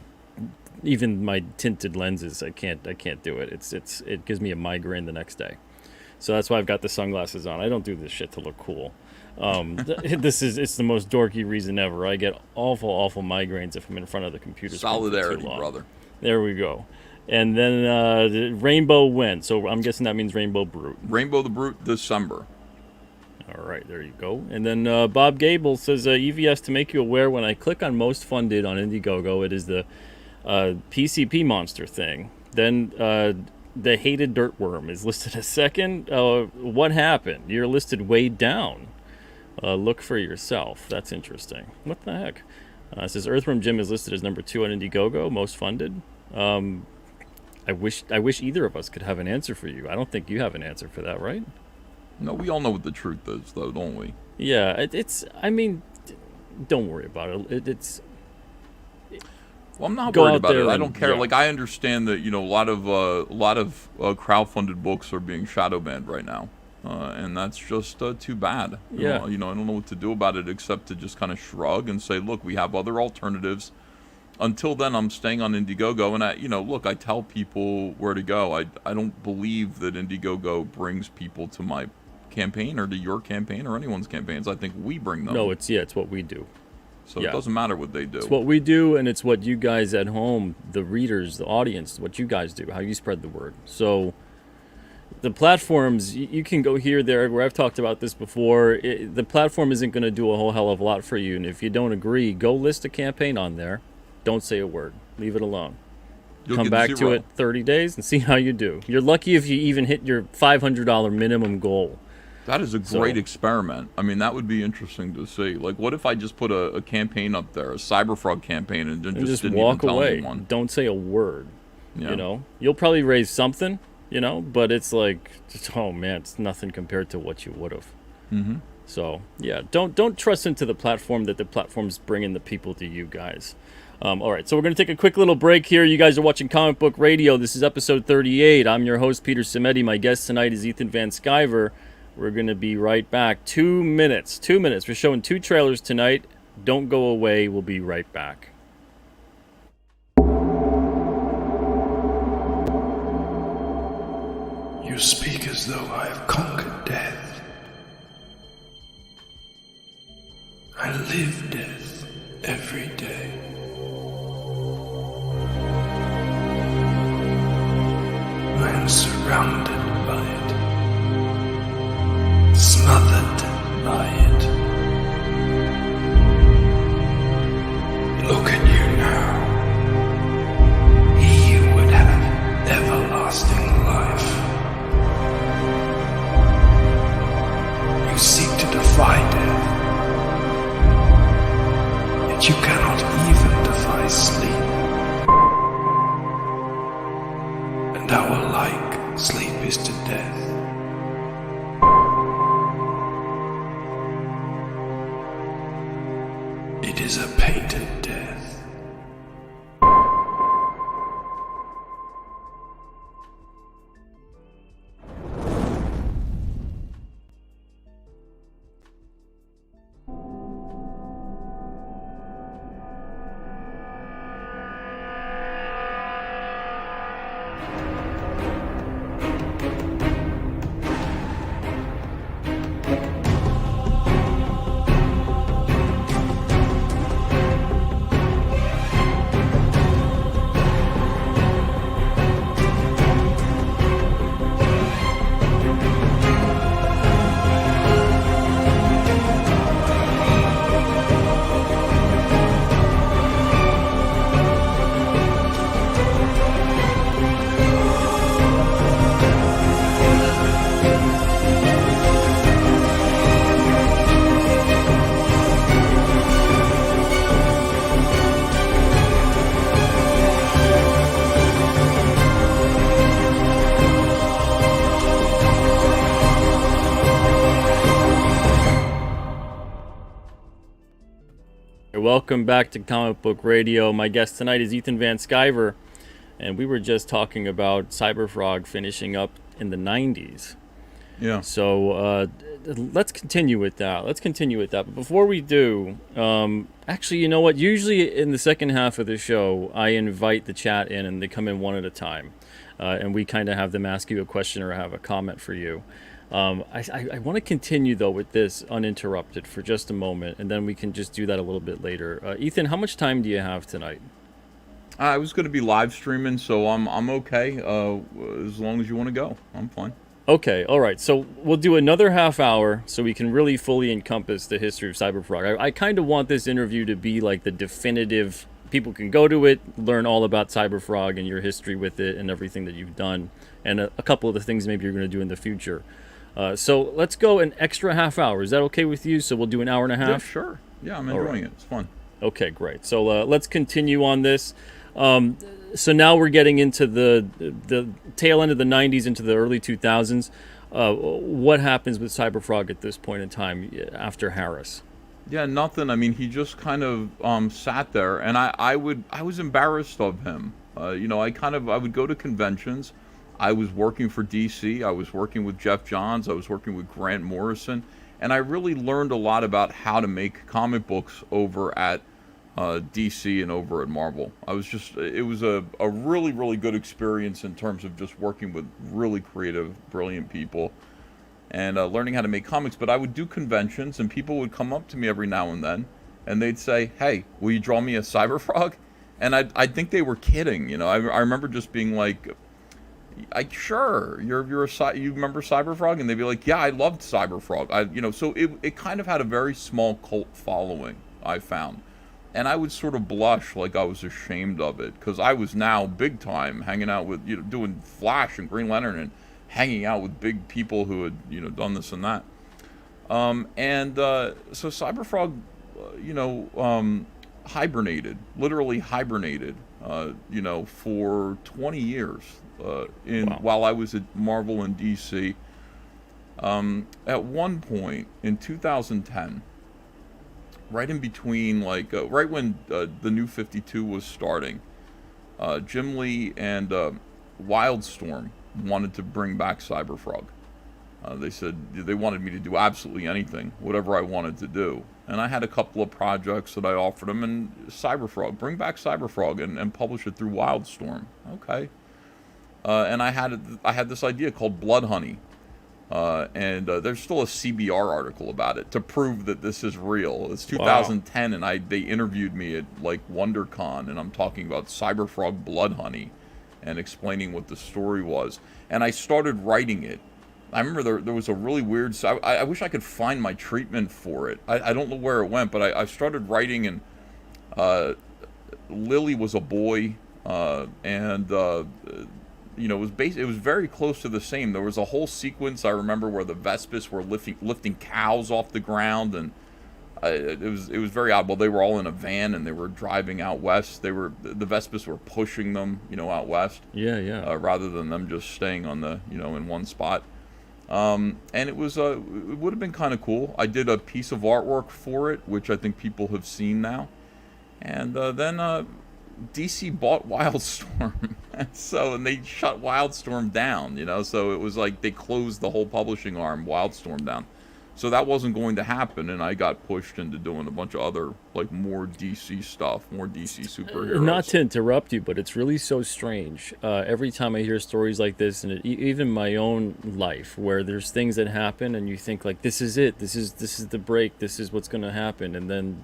Even my tinted lenses, I can't do it. It gives me a migraine the next day. So that's why I've got the sunglasses on. I don't do this shit to look cool. It's the most dorky reason ever. I get awful migraines if I'm in front of the computer screen for too Solidarity, long. brother. There we go. And then the Rainbow when? So I'm guessing that means Rainbow Brute. Rainbow the Brute, December. All right, there you go. And then Bob Gable says, EVS, to make you aware, when I click on most funded on Indiegogo, it is the PCP monster thing. Then the hated dirtworm is listed as second. What happened? You're listed way down. Look for yourself. That's interesting. What the heck? It says Earthworm Jim is listed as number 2 on Indiegogo, most funded. I wish either of us could have an answer for you. I don't think you have an answer for that, right? No, we all know what the truth is, though, don't we? Yeah, I mean, don't worry about it. Well, I'm not Go worried out about there it. I and- don't care. yeah. Like, I understand that, a lot of crowdfunded books are being shadow banned right now, and that's just too bad. Yeah. I don't know what to do about it except to just kind of shrug and say, look, we have other alternatives. Until then, I'm staying on Indiegogo, and I tell people where to go. I don't believe that Indiegogo brings people to my campaign or to your campaign or anyone's campaigns. I think we bring them. No, it's what we do. So yeah. It doesn't matter what they do. It's what we do, and it's what you guys at home, the readers, the audience, what you guys do, how you spread the word. So the platforms, you can go here, there, where I've talked about this before. The platform isn't going to do a whole hell of a lot for you, and if you don't agree, go list a campaign on there. Don't say a word. Leave it alone. You'll Come get back 0. to it 30 days and see how you do. You're lucky if you even hit your $500 minimum goal. That is a great experiment. I mean, that would be interesting to see. Like, what if I just put a campaign up there, a Cyberfrog campaign, and just didn't walk even tell away. anyone? Don't say a word. Yeah. You'll probably raise something, but it's like, oh man, it's nothing compared to what you would have. Mm-hmm. So yeah, don't trust into the platform that the platform's bringing the people to you guys. All right, so we're going to take a quick little break here. You guys are watching Comic Book Radio. This is episode 38. I'm your host, Peter Cimetti. My guest tonight is Ethan Van Sciver. We're going to be right back. 2 minutes. 2 minutes. We're showing 2 trailers tonight. Don't go away. We'll be right back. You speak as though I have conquered death. I live death every day. I am surrounded by it, smothered by it. Look at you now. He would have everlasting life. You seek to defy death, yet you cannot even defy sleep. And our like sleep is to death. It is a painted death. Welcome back to Comic Book Radio. My guest tonight is Ethan Van Sciver, and we were just talking about Cyberfrog finishing up in the 90s. Yeah. So let's continue with that. But before we do, actually, you know what? Usually in the second half of the show, I invite the chat in, and they come in one at a time. And we kind of have them ask you a question or have a comment for you. I want to continue, though, with this uninterrupted for just a moment, and then we can just do that a little bit later. Ethan, how much time do you have tonight? I was going to be live streaming, so I'm okay. As long as you want to go, I'm fine. Okay, all right. So we'll do another half hour so we can really fully encompass the history of Cyberfrog. I kind of want this interview to be like the definitive. People can go to it, learn all about Cyberfrog and your history with it and everything that you've done, and a couple of the things maybe you're going to do in the future. So let's go an extra half hour. Is that okay with you? So we'll do an hour and a half? Yeah, sure. Yeah, I'm enjoying it. It's fun. Okay, great. So let's continue on this. So now we're getting into the tail end of the 90s into the early 2000s. What happens with Cyberfrog at this point in time after Harris? Yeah, nothing. I mean, he just kind of sat there, and I was embarrassed of him. I would go to conventions. I was working for DC. I was working with Jeff Johns. I was working with Grant Morrison, and I really learned a lot about how to make comic books over at DC and over at Marvel. It was a really, really good experience in terms of just working with really creative, brilliant people and learning how to make comics. But I would do conventions, and people would come up to me every now and then, and they'd say, "Hey, will you draw me a Cyberfrog?" And I'd think they were kidding. I remember just being like, sure, you remember Cyberfrog? And they'd be like, yeah, I loved Cyberfrog. So it kind of had a very small cult following, I found. And I would sort of blush like I was ashamed of it, because I was now big time hanging out with, doing Flash and Green Lantern and hanging out with big people who had, done this and that. So Cyberfrog, literally hibernated, for 20 years. While I was at Marvel and DC. At one point in 2010, right in between, right when the New 52 was starting, Jim Lee and Wildstorm wanted to bring back Cyberfrog. They said they wanted me to do absolutely anything, whatever I wanted to do. And I had a couple of projects that I offered them, and bring back Cyberfrog and publish it through Wildstorm. Okay. and I had this idea called blood honey. And there's still a CBR article about it to prove that this is real. It's 2010, wow. And they interviewed me at like WonderCon, and I'm talking about Cyberfrog blood honey, and explaining what the story was. And I started writing it. I remember there was a really weird. I wish I could find my treatment for it. I don't know where it went, but I started writing, and Lily was a boy, and it was very close to the same. There was a whole sequence I remember where the Vespis were lifting cows off the ground, and it was very odd. Well, they were all in a van and they were driving out west. The Vespis were pushing them, out west. Yeah. Rather than them just staying on the in one spot. And it would have been kind of cool. I did a piece of artwork for it, which I think people have seen now, and then DC bought Wildstorm, and they shut Wildstorm down, so it was like they closed the whole publishing arm, Wildstorm, down. So that wasn't going to happen, and I got pushed into doing a bunch of other, like, more DC stuff, more DC superheroes. Not to interrupt you, but it's really so strange. Every time I hear stories like this, and even my own life, where there's things that happen, and you think, like, this is it, this is the break, this is what's going to happen, and then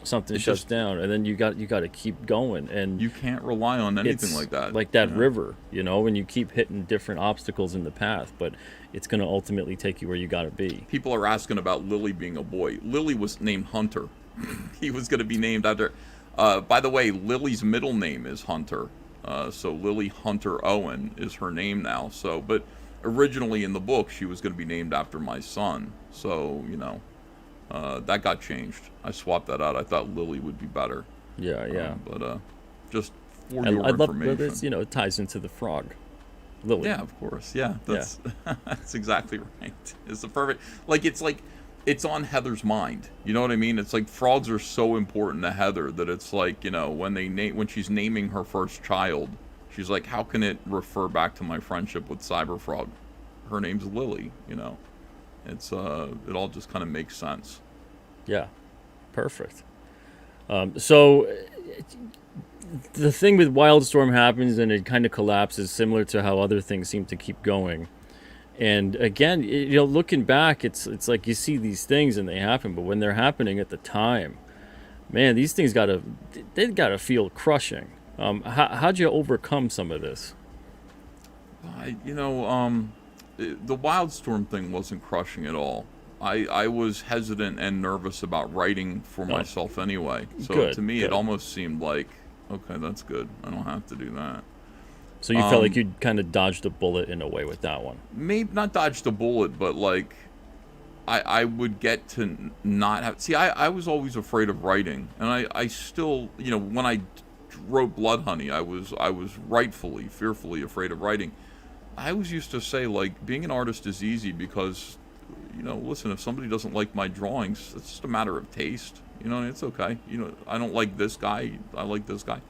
something shuts down, and then you got to keep going, and you can't rely on anything like that. Like that river, when you keep hitting different obstacles in the path, but it's going to ultimately take you where you got to be. People are asking about Lily being a boy. Lily was named Hunter. He was going to be named after. By the way, Lily's middle name is Hunter, so Lily Hunter Owen is her name now. So, but originally in the book, she was going to be named after my son. So that got changed. I swapped that out. I thought Lily would be better. Yeah. But just for your information. I love this. It ties into the frog, Lily. Yeah, of course. Yeah, that's that's exactly right. It's the perfect. It's on Heather's mind. You know what I mean? It's like frogs are so important to Heather that it's like when she's naming her first child, she's like, how can it refer back to my friendship with Cyberfrog? Her name's Lily. It's it all just kind of makes sense. Yeah, perfect. So the thing with Wildstorm happens and it kind of collapses, similar to how other things seem to keep going. And again, looking back, it's like you see these things and they happen, but when they're happening at the time, man, these things gotta feel crushing. How'd you overcome some of this? The Wildstorm thing wasn't crushing at all. I was hesitant and nervous about writing for myself anyway. So to me, it almost seemed like, okay, that's good. I don't have to do that. So you felt like you'd kind of dodged a bullet in a way with that one. Maybe not dodged a bullet, but like I would get to not have... See, I was always afraid of writing. And I still, when I wrote Blood Honey, I was rightfully, fearfully afraid of writing. I always used to say, like, being an artist is easy because, listen, if somebody doesn't like my drawings, it's just a matter of taste. It's okay. I don't like this guy. I like this guy.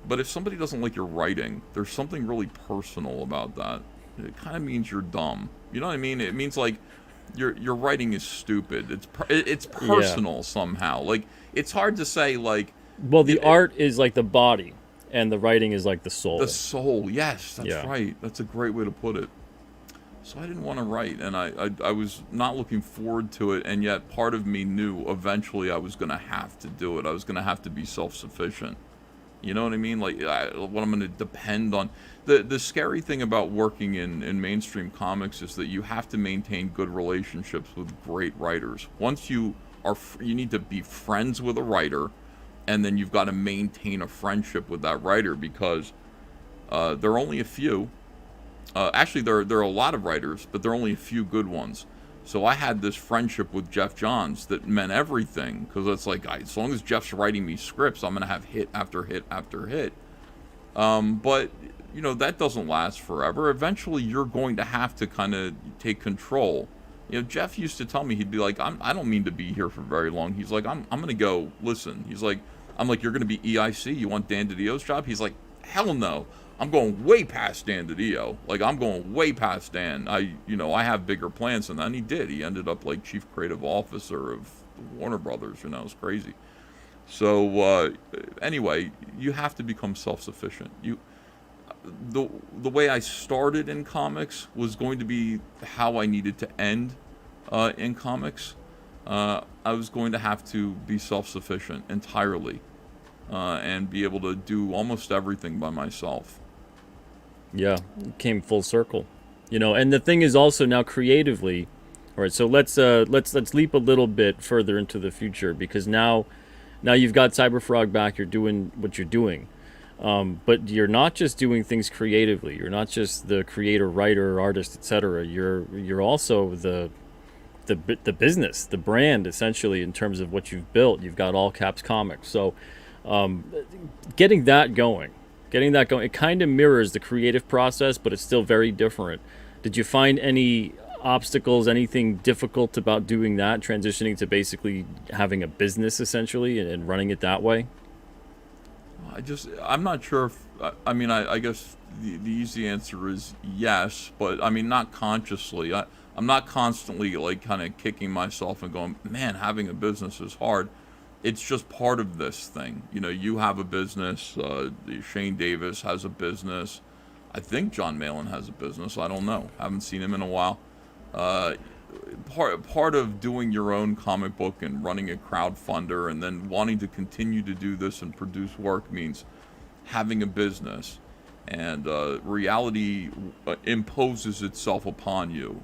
But if somebody doesn't like your writing, there's something really personal about that. It kind of means you're dumb. You know what I mean? It means, like, your writing is stupid. It's personal somehow. Like, it's hard to say, like... Well, the art is like the body. And the writing is like the soul. The soul, yes, that's right. That's a great way to put it. So I didn't want to write, and I was not looking forward to it, and yet part of me knew eventually I was going to have to do it. I was going to have to be self-sufficient. You know what I mean? Like, what I'm going to depend on. The scary thing about working in mainstream comics is that you have to maintain good relationships with great writers. Once you need to be friends with a writer, and then you've got to maintain a friendship with that writer because there are only a few. Actually, there are a lot of writers, but there are only a few good ones. So I had this friendship with Jeff Johns that meant everything because it's like, as long as Jeff's writing me scripts, I'm going to have hit after hit after hit. But, that doesn't last forever. Eventually, you're going to have to kind of take control. Jeff used to tell me, he'd be like, I don't mean to be here for very long. He's like, I'm going to go listen. He's like, I'm like, you're going to be EIC? You want Dan DiDio's job? He's like, hell no. I'm going way past Dan DiDio. Like, I'm going way past Dan. I have bigger plans than that. And he did. He ended up like chief creative officer of Warner Brothers. It's crazy. So, anyway, you have to become self-sufficient. the way I started in comics was going to be how I needed to end in comics. I was going to have to be self-sufficient entirely, and be able to do almost everything by myself. Yeah, it came full circle. And the thing is also now creatively. All right, so let's leap a little bit further into the future, because now you've got Cyberfrog back. You're doing what you're doing, but you're not just doing things creatively. You're not just the creator, writer, artist, etc. You're also the business, the brand, essentially, in terms of what you've built. You've got All Caps Comics. So getting that going, it kind of mirrors the creative process, but it's still very different. Did you find any obstacles, anything difficult about doing that, transitioning to basically having a business, essentially, and running it that way? I'm not sure if, I mean, I guess the easy answer is yes, but I mean, not consciously. I'm not constantly like kind of kicking myself and going, man, having a business is hard. It's just part of this thing. You have a business. Shane Davis has a business. I think John Malin has a business. I don't know. Haven't seen him in a while. Part of doing your own comic book and running a crowdfunder and then wanting to continue to do this and produce work means having a business. And reality imposes itself upon you.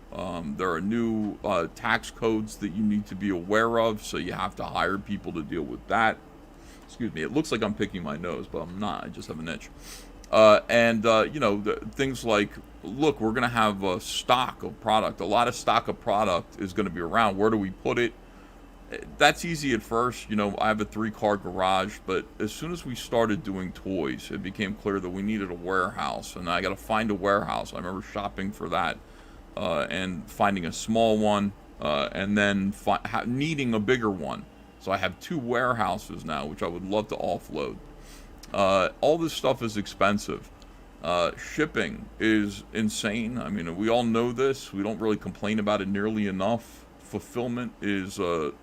There are new tax codes that you need to be aware of, so you have to hire people to deal with that. Excuse me, it looks like I'm picking my nose, but I'm not. I just have an itch. Things like, look, we're going to have a stock of product. A lot of stock of product is going to be around. Where do we put it? That's easy at first. I have a 3-car garage, but as soon as we started doing toys, it became clear that we needed a warehouse, and I got to find a warehouse. I remember shopping for that and finding a small one, and then needing a bigger one. So I have 2 warehouses now, which I would love to offload. All this stuff is expensive. Shipping is insane. I mean, we all know this. We don't really complain about it nearly enough. Fulfillment is a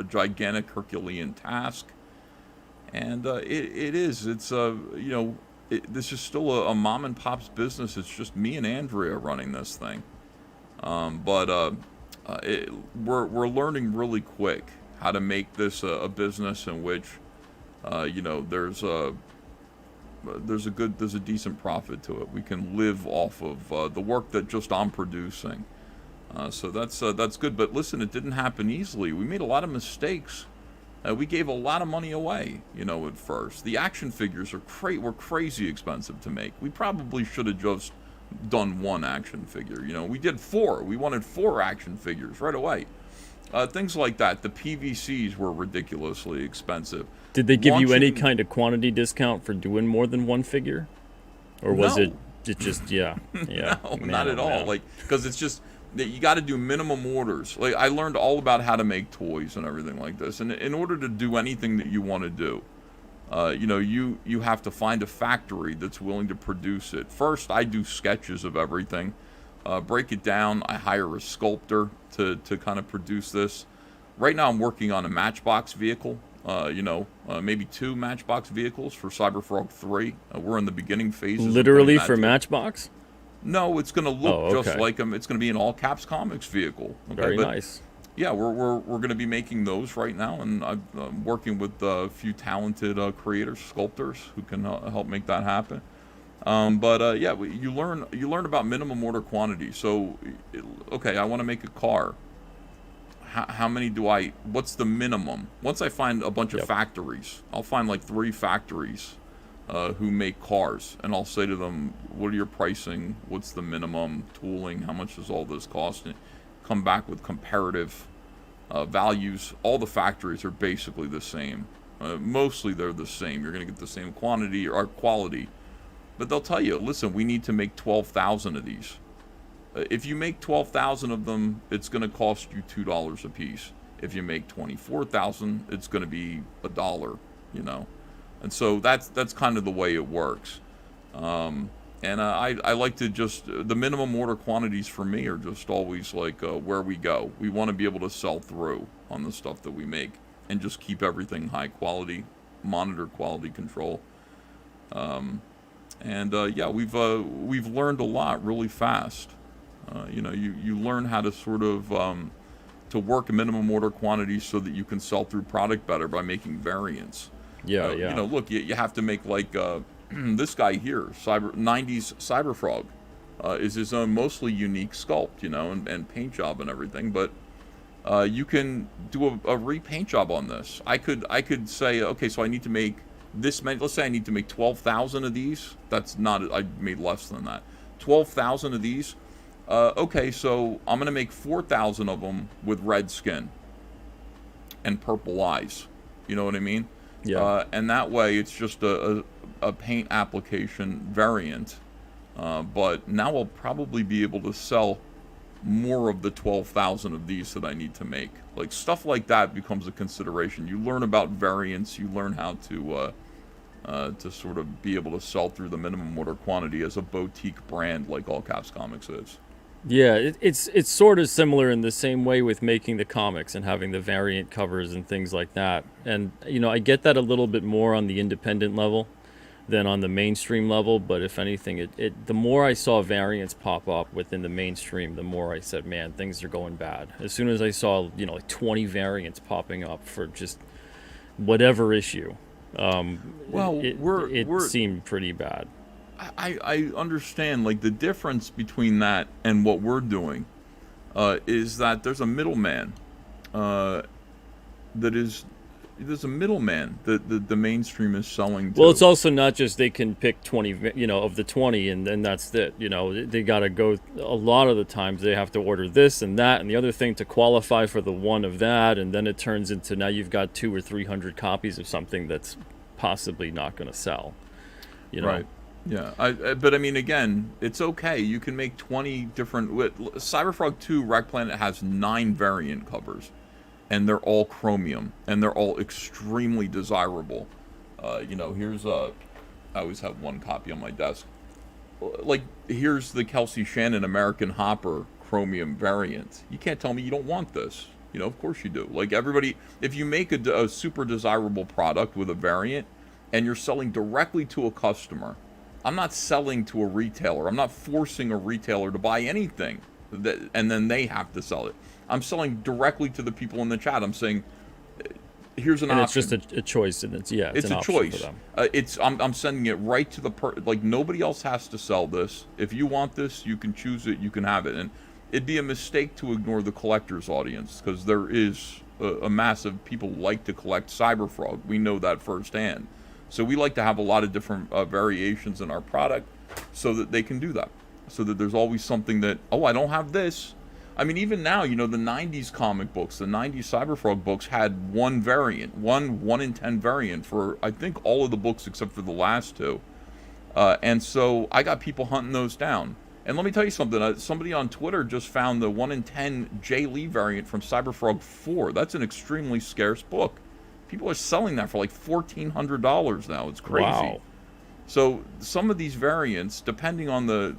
gigantic Herculean task, and it is. It's this is still a mom and pop's business. It's just me and Andrea running this thing, but we're learning really quick how to make this a business in which there's a decent profit to it. We can live off of the work that just I'm producing. So that's good. But listen, it didn't happen easily. We made a lot of mistakes. We gave a lot of money away, at first. The action figures were crazy expensive to make. We probably should have just done 1 action figure. We did 4. We wanted 4 action figures right away. Things like that. The PVCs were ridiculously expensive. Did they give you any kind of quantity discount for doing more than 1 figure? Or was it just, yeah. No, not at all. Because it's just that you got to do minimum orders. Like, I learned all about how to make toys and everything like this. And in order to do anything that you want to do, you have to find a factory that's willing to produce it. First, I do sketches of everything, break it down. I hire a sculptor to kind of produce this. Right now, I'm working on a Matchbox vehicle. Maybe 2 Matchbox vehicles for Cyberfrog 3. We're in the beginning phases. Literally for Matchbox? No, it's going to look just like them. It's going to be an All Caps Comics vehicle. Okay? Very nice. Yeah, we're going to be making those right now, and I'm working with a few talented creators, sculptors, who can help make that happen. You learn about minimum order quantity. So, okay, I want to make a car. How many what's the minimum? Once I find a bunch of factories, I'll find like 3 factories who make cars, and I'll say to them, what are your pricing? What's the minimum tooling? How much does all this cost? And come back with comparative values. All the factories are basically the same. Mostly they're the same. You're going to get the same quantity or quality. But they'll tell you, listen, we need to make 12,000 of these. If you make 12,000 of them, it's going to cost you $2 a piece. If you make 24,000, it's going to be $1, And so that's kind of the way it works. I like to just, the minimum order quantities for me are just always like where we go. We want to be able to sell through on the stuff that we make and just keep everything high quality, monitor quality control. And yeah, we've learned a lot really fast. You learn how to sort of to work minimum order quantities so that you can sell through product better by making variants. Yeah, yeah. Look, you have to make like this guy here, 90s Cyberfrog, is his own mostly unique sculpt, and paint job and everything. But you can do a repaint job on this. I could say, okay, so I need to make this many. Let's say I need to make 12,000 of these. That's not. I made less than that. 12,000 of these. Okay, so I'm gonna make 4,000 of them with red skin and purple eyes. You know what I mean? Yeah. And that way, it's just a paint application variant. But now I'll probably be able to sell more of the 12,000 of these that I need to make. Like, stuff like that becomes a consideration. You learn about variants. You learn how to sort of be able to sell through the minimum order quantity as a boutique brand like All Caps Comics is. Yeah, it's sort of similar in the same way with making the comics and having the variant covers and things like that. And I get that a little bit more on the independent level than on the mainstream level. But if anything, the more I saw variants pop up within the mainstream, the more I said, man, things are going bad. As soon as I saw like 20 variants popping up for just whatever issue, it seemed pretty bad. I understand, like, the difference between that and what we're doing is that there's a middleman there's a middleman that the mainstream is selling to. Well, it's also not just they can pick 20, of the 20 and then that's it. They got to go, a lot of the times they have to order this and that and the other thing to qualify for the one of that, and then it turns into now you've got 200 or 300 copies of something that's possibly not going to sell. Right. Yeah, but I mean, again, it's okay. You can make 20 different. Cyberfrog 2 Wreck Planet has 9 variant covers, and they're all chromium, and they're all extremely desirable. Here's I always have one copy on my desk. Like, here's the Kelsey Shannon American Hopper chromium variant. You can't tell me you don't want this. Of course you do. Like, everybody, if you make a super desirable product with a variant, and you're selling directly to a customer. I'm not selling to a retailer. I'm not forcing a retailer to buy anything and then they have to sell it. I'm selling directly to the people in the chat. I'm saying, here's an option. It's just a choice, and it's a an choice. For them. I'm sending it right to the like, nobody else has to sell this. If you want this, you can choose it. You can have it. And it'd be a mistake to ignore the collector's audience, because there is a massive people like to collect Cyberfrog. We know that firsthand. So we like to have a lot of different variations in our product so that they can do that. So that there's always something that, I don't have this. I mean, even now, the 90s comic books, the 90s Cyberfrog books had one variant, one in 10 variant for, I think, all of the books except for the last 2. And so I got people hunting those down. And let me tell you something. Somebody on Twitter just found the 1 in 10 Jay Lee variant from Cyberfrog 4. That's an extremely scarce book. People are selling that for like $1,400 now. It's crazy. Wow. So some of these variants, depending on the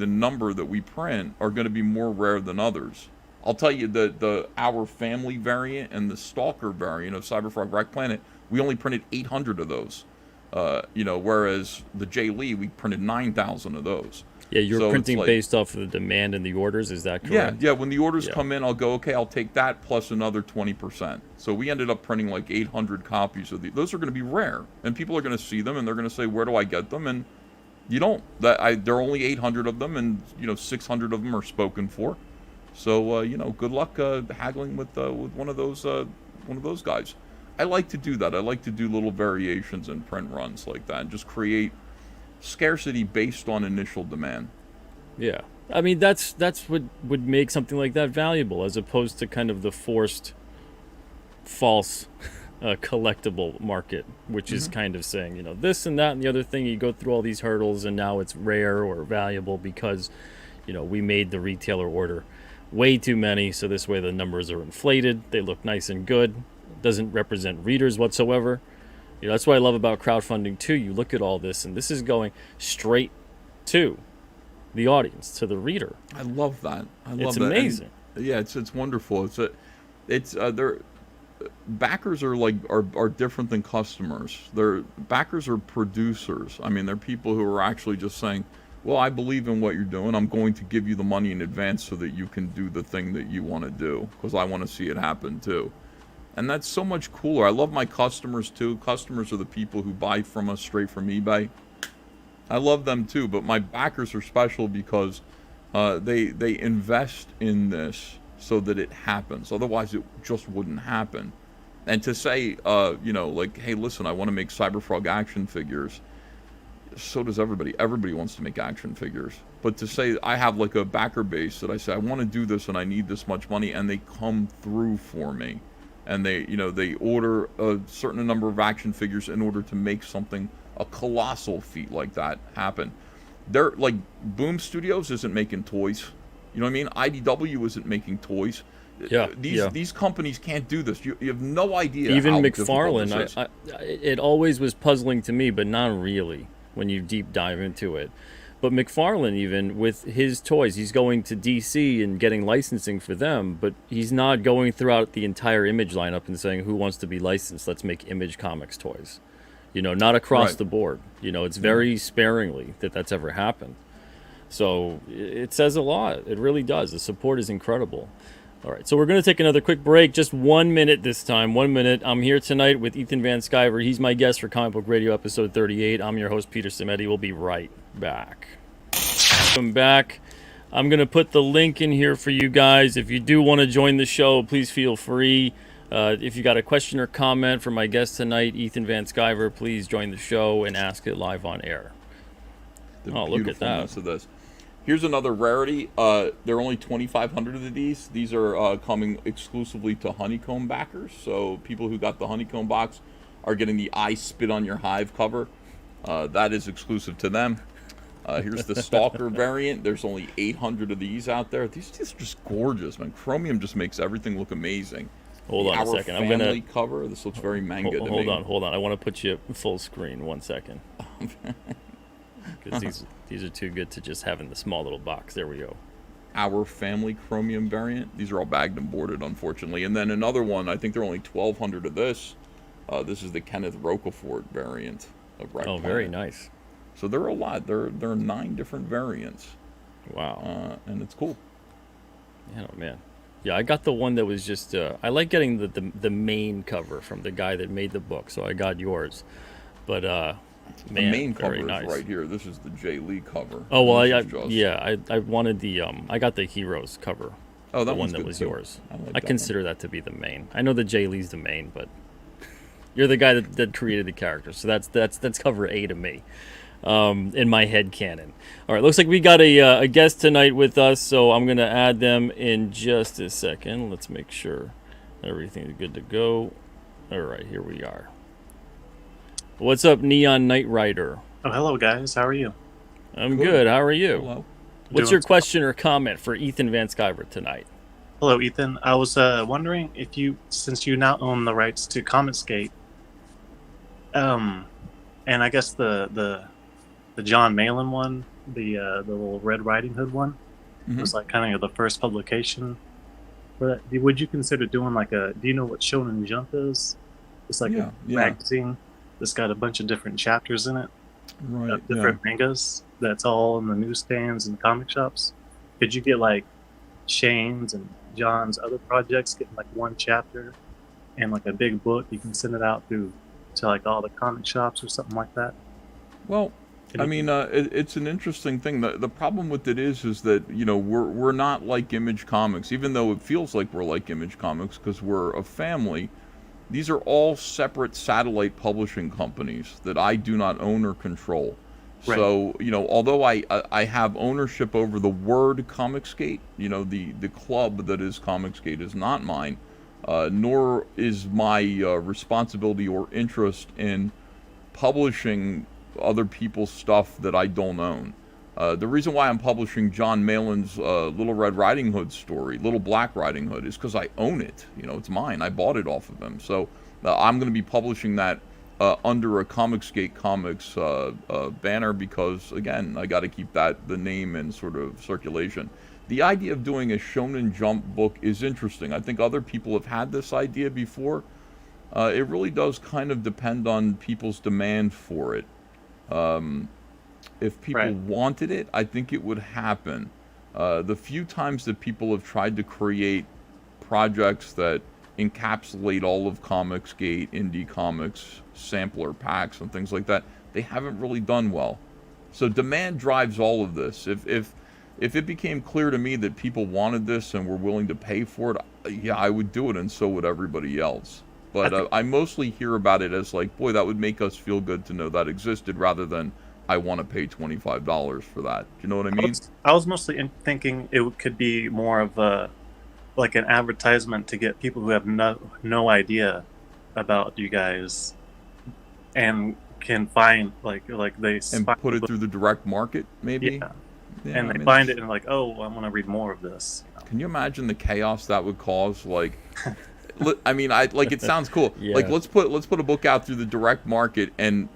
number that we print, are going to be more rare than others. I'll tell you, the Our Family variant and the Stalker variant of Cyberfrog Wreck Planet, we only printed 800 of those. Whereas the Jay Lee, we printed 9,000 of those. Yeah, you're printing based off of the demand and the orders, is that correct? Yeah. When the orders come in, I'll go, okay, I'll take that plus another 20%. So we ended up printing like 800 copies of these. Those are going to be rare, and people are going to see them, and they're going to say, where do I get them? And you don't. There are only 800 of them, and 600 of them are spoken for. So good luck haggling with one of those guys. I like to do that. I like to do little variations and print runs like that, and just create scarcity based on initial demand. Yeah, I mean that's what would make something like that valuable, as opposed to kind of the forced false collectible market, which is kind of saying this and that and the other thing. You go through all these hurdles and now it's rare or valuable because we made the retailer order way too many, so this way the numbers are inflated, they look nice and good, doesn't represent readers whatsoever. That's what I love about crowdfunding too. You look at all this, and this is going straight to the audience, to the reader. I love that. It's amazing. And, yeah, it's wonderful. There. backers are different than customers. Backers are producers. I mean, they're people who are actually just saying, well, I believe in what you're doing. I'm going to give you the money in advance so that you can do the thing that you want to do, because I want to see it happen too. And that's so much cooler. I love my customers too. Customers are the people who buy from us straight from eBay. I love them too, but my backers are special because they invest in this so that it happens. Otherwise, it just wouldn't happen. And to say, like, hey, listen, I want to make Cyberfrog action figures. So does everybody. Everybody wants to make action figures. But to say I have like a backer base that I say I want to do this and I need this much money, and they come through for me, and they order a certain number of action figures in order to make something, a colossal feat like that happen. They're like, Boom Studios isn't making toys. You know what I mean? IDW isn't making toys. Yeah, these companies can't do this. You have no idea. Even how McFarlane, it always was puzzling to me, but not really when you deep dive into it. But McFarlane, even with his toys, he's going to DC and getting licensing for them, but he's not going throughout the entire Image lineup and saying, who wants to be licensed? Let's make Image Comics toys. Not across the board. It's very sparingly that's ever happened. So it says a lot. It really does. The support is incredible. All right, so we're going to take another quick break. Just 1 minute this time. 1 minute. I'm here tonight with Ethan Van Sciver. He's my guest for Comic Book Radio episode 38. I'm your host, Peter Cimetti. We'll be right back. Welcome back. I'm going to put the link in here for you guys. If you do want to join the show, please feel free. If you got a question or comment for my guest tonight, Ethan Van Sciver, please join the show and ask it live on air. Look at that. Of this. Here's another rarity. There are only 2,500 of these. These are coming exclusively to Honeycomb backers. So people who got the Honeycomb box are getting the I Spit on Your Hive cover. That is exclusive to them. Here's the Stalker variant. There's only 800 of these out there. These are just gorgeous, man. Chromium just makes everything look amazing. Hold on a second. I'm gonna cover. This looks very manga to me. Hold on. I want to put you full screen. 1 second. Because these are too good to just have in the small little box. There we go. Our Family Chromium variant. These are all bagged and boarded, unfortunately. And then another one. I think there are only 1,200 of this. This is the Kenneth Rocafort variant of Red Planet. Very nice. So there are a lot. There are 9 different variants. Wow. And it's cool. Oh man. Yeah, I got the one that was just. I like getting the main cover from the guy that made the book, so I got yours. But man, the main cover nice. is right here. This is the Jay Lee cover. Oh well, I wanted the I got the Heroes cover. Oh, that the one that was too. Yours. I consider that to be the main. I know that Jay Lee's the main, but you're the guy that created the character, so that's cover A to me. In my head canon. All right, looks like we got a guest tonight with us, so I'm going to add them in just a second. Let's make sure everything's good to go. All right, here we are. What's up, Neon Knight Rider? Oh, hello, guys. How are you? I'm good. How are you? Hello. What's your question or comment for Ethan Van Sciver tonight? Hello, Ethan. I was wondering if since you now own the rights to Comicsgate, and I guess the John Malin one, the little Red Riding Hood one, was like kind of the first publication for that. Would you consider doing like do you know what Shonen Jump is? It's like a magazine that's got a bunch of different chapters in it, right? Different mangas. That's all in the newsstands and comic shops. Could you get like Shane's and John's other projects, getting like one chapter and like a big book? You can send it out to like all the comic shops or something like that. Well, I mean, it's an interesting thing. The problem with it is that we're not like Image Comics, even though it feels like we're like Image Comics because we're a family. These are all separate satellite publishing companies that I do not own or control. Right. So although I have ownership over the word Comicsgate, the club that is Comicsgate is not mine, nor is my responsibility or interest in publishing other people's stuff that I don't own. The reason why I'm publishing John Malin's Little Red Riding Hood story, Little Black Riding Hood, is because I own it. It's mine. I bought it off of him. So I'm going to be publishing that under a Comicsgate Comics banner because, again, I got to keep the name in sort of circulation. The idea of doing a Shonen Jump book is interesting. I think other people have had this idea before. It really does kind of depend on people's demand for it. If people wanted it, I think it would happen. The few times that people have tried to create projects that encapsulate all of Comicsgate, indie comics, sampler packs, and things like that, they haven't really done well. So demand drives all of this. If it became clear to me that people wanted this and were willing to pay for it, yeah, I would do it, and so would everybody else. But I mostly hear about it as like, boy, that would make us feel good to know that existed, rather than I want to pay $25 for that. Do you know what I mean? I was mostly thinking it could be more of a like an advertisement to get people who have no idea about you guys and can find like they and put it through the direct market, maybe. Yeah, and they find it and like, oh, I want to read more of this. Can you imagine the chaos that would cause? Like, I mean, it sounds cool. Yeah. Like, let's put a book out through the direct market, and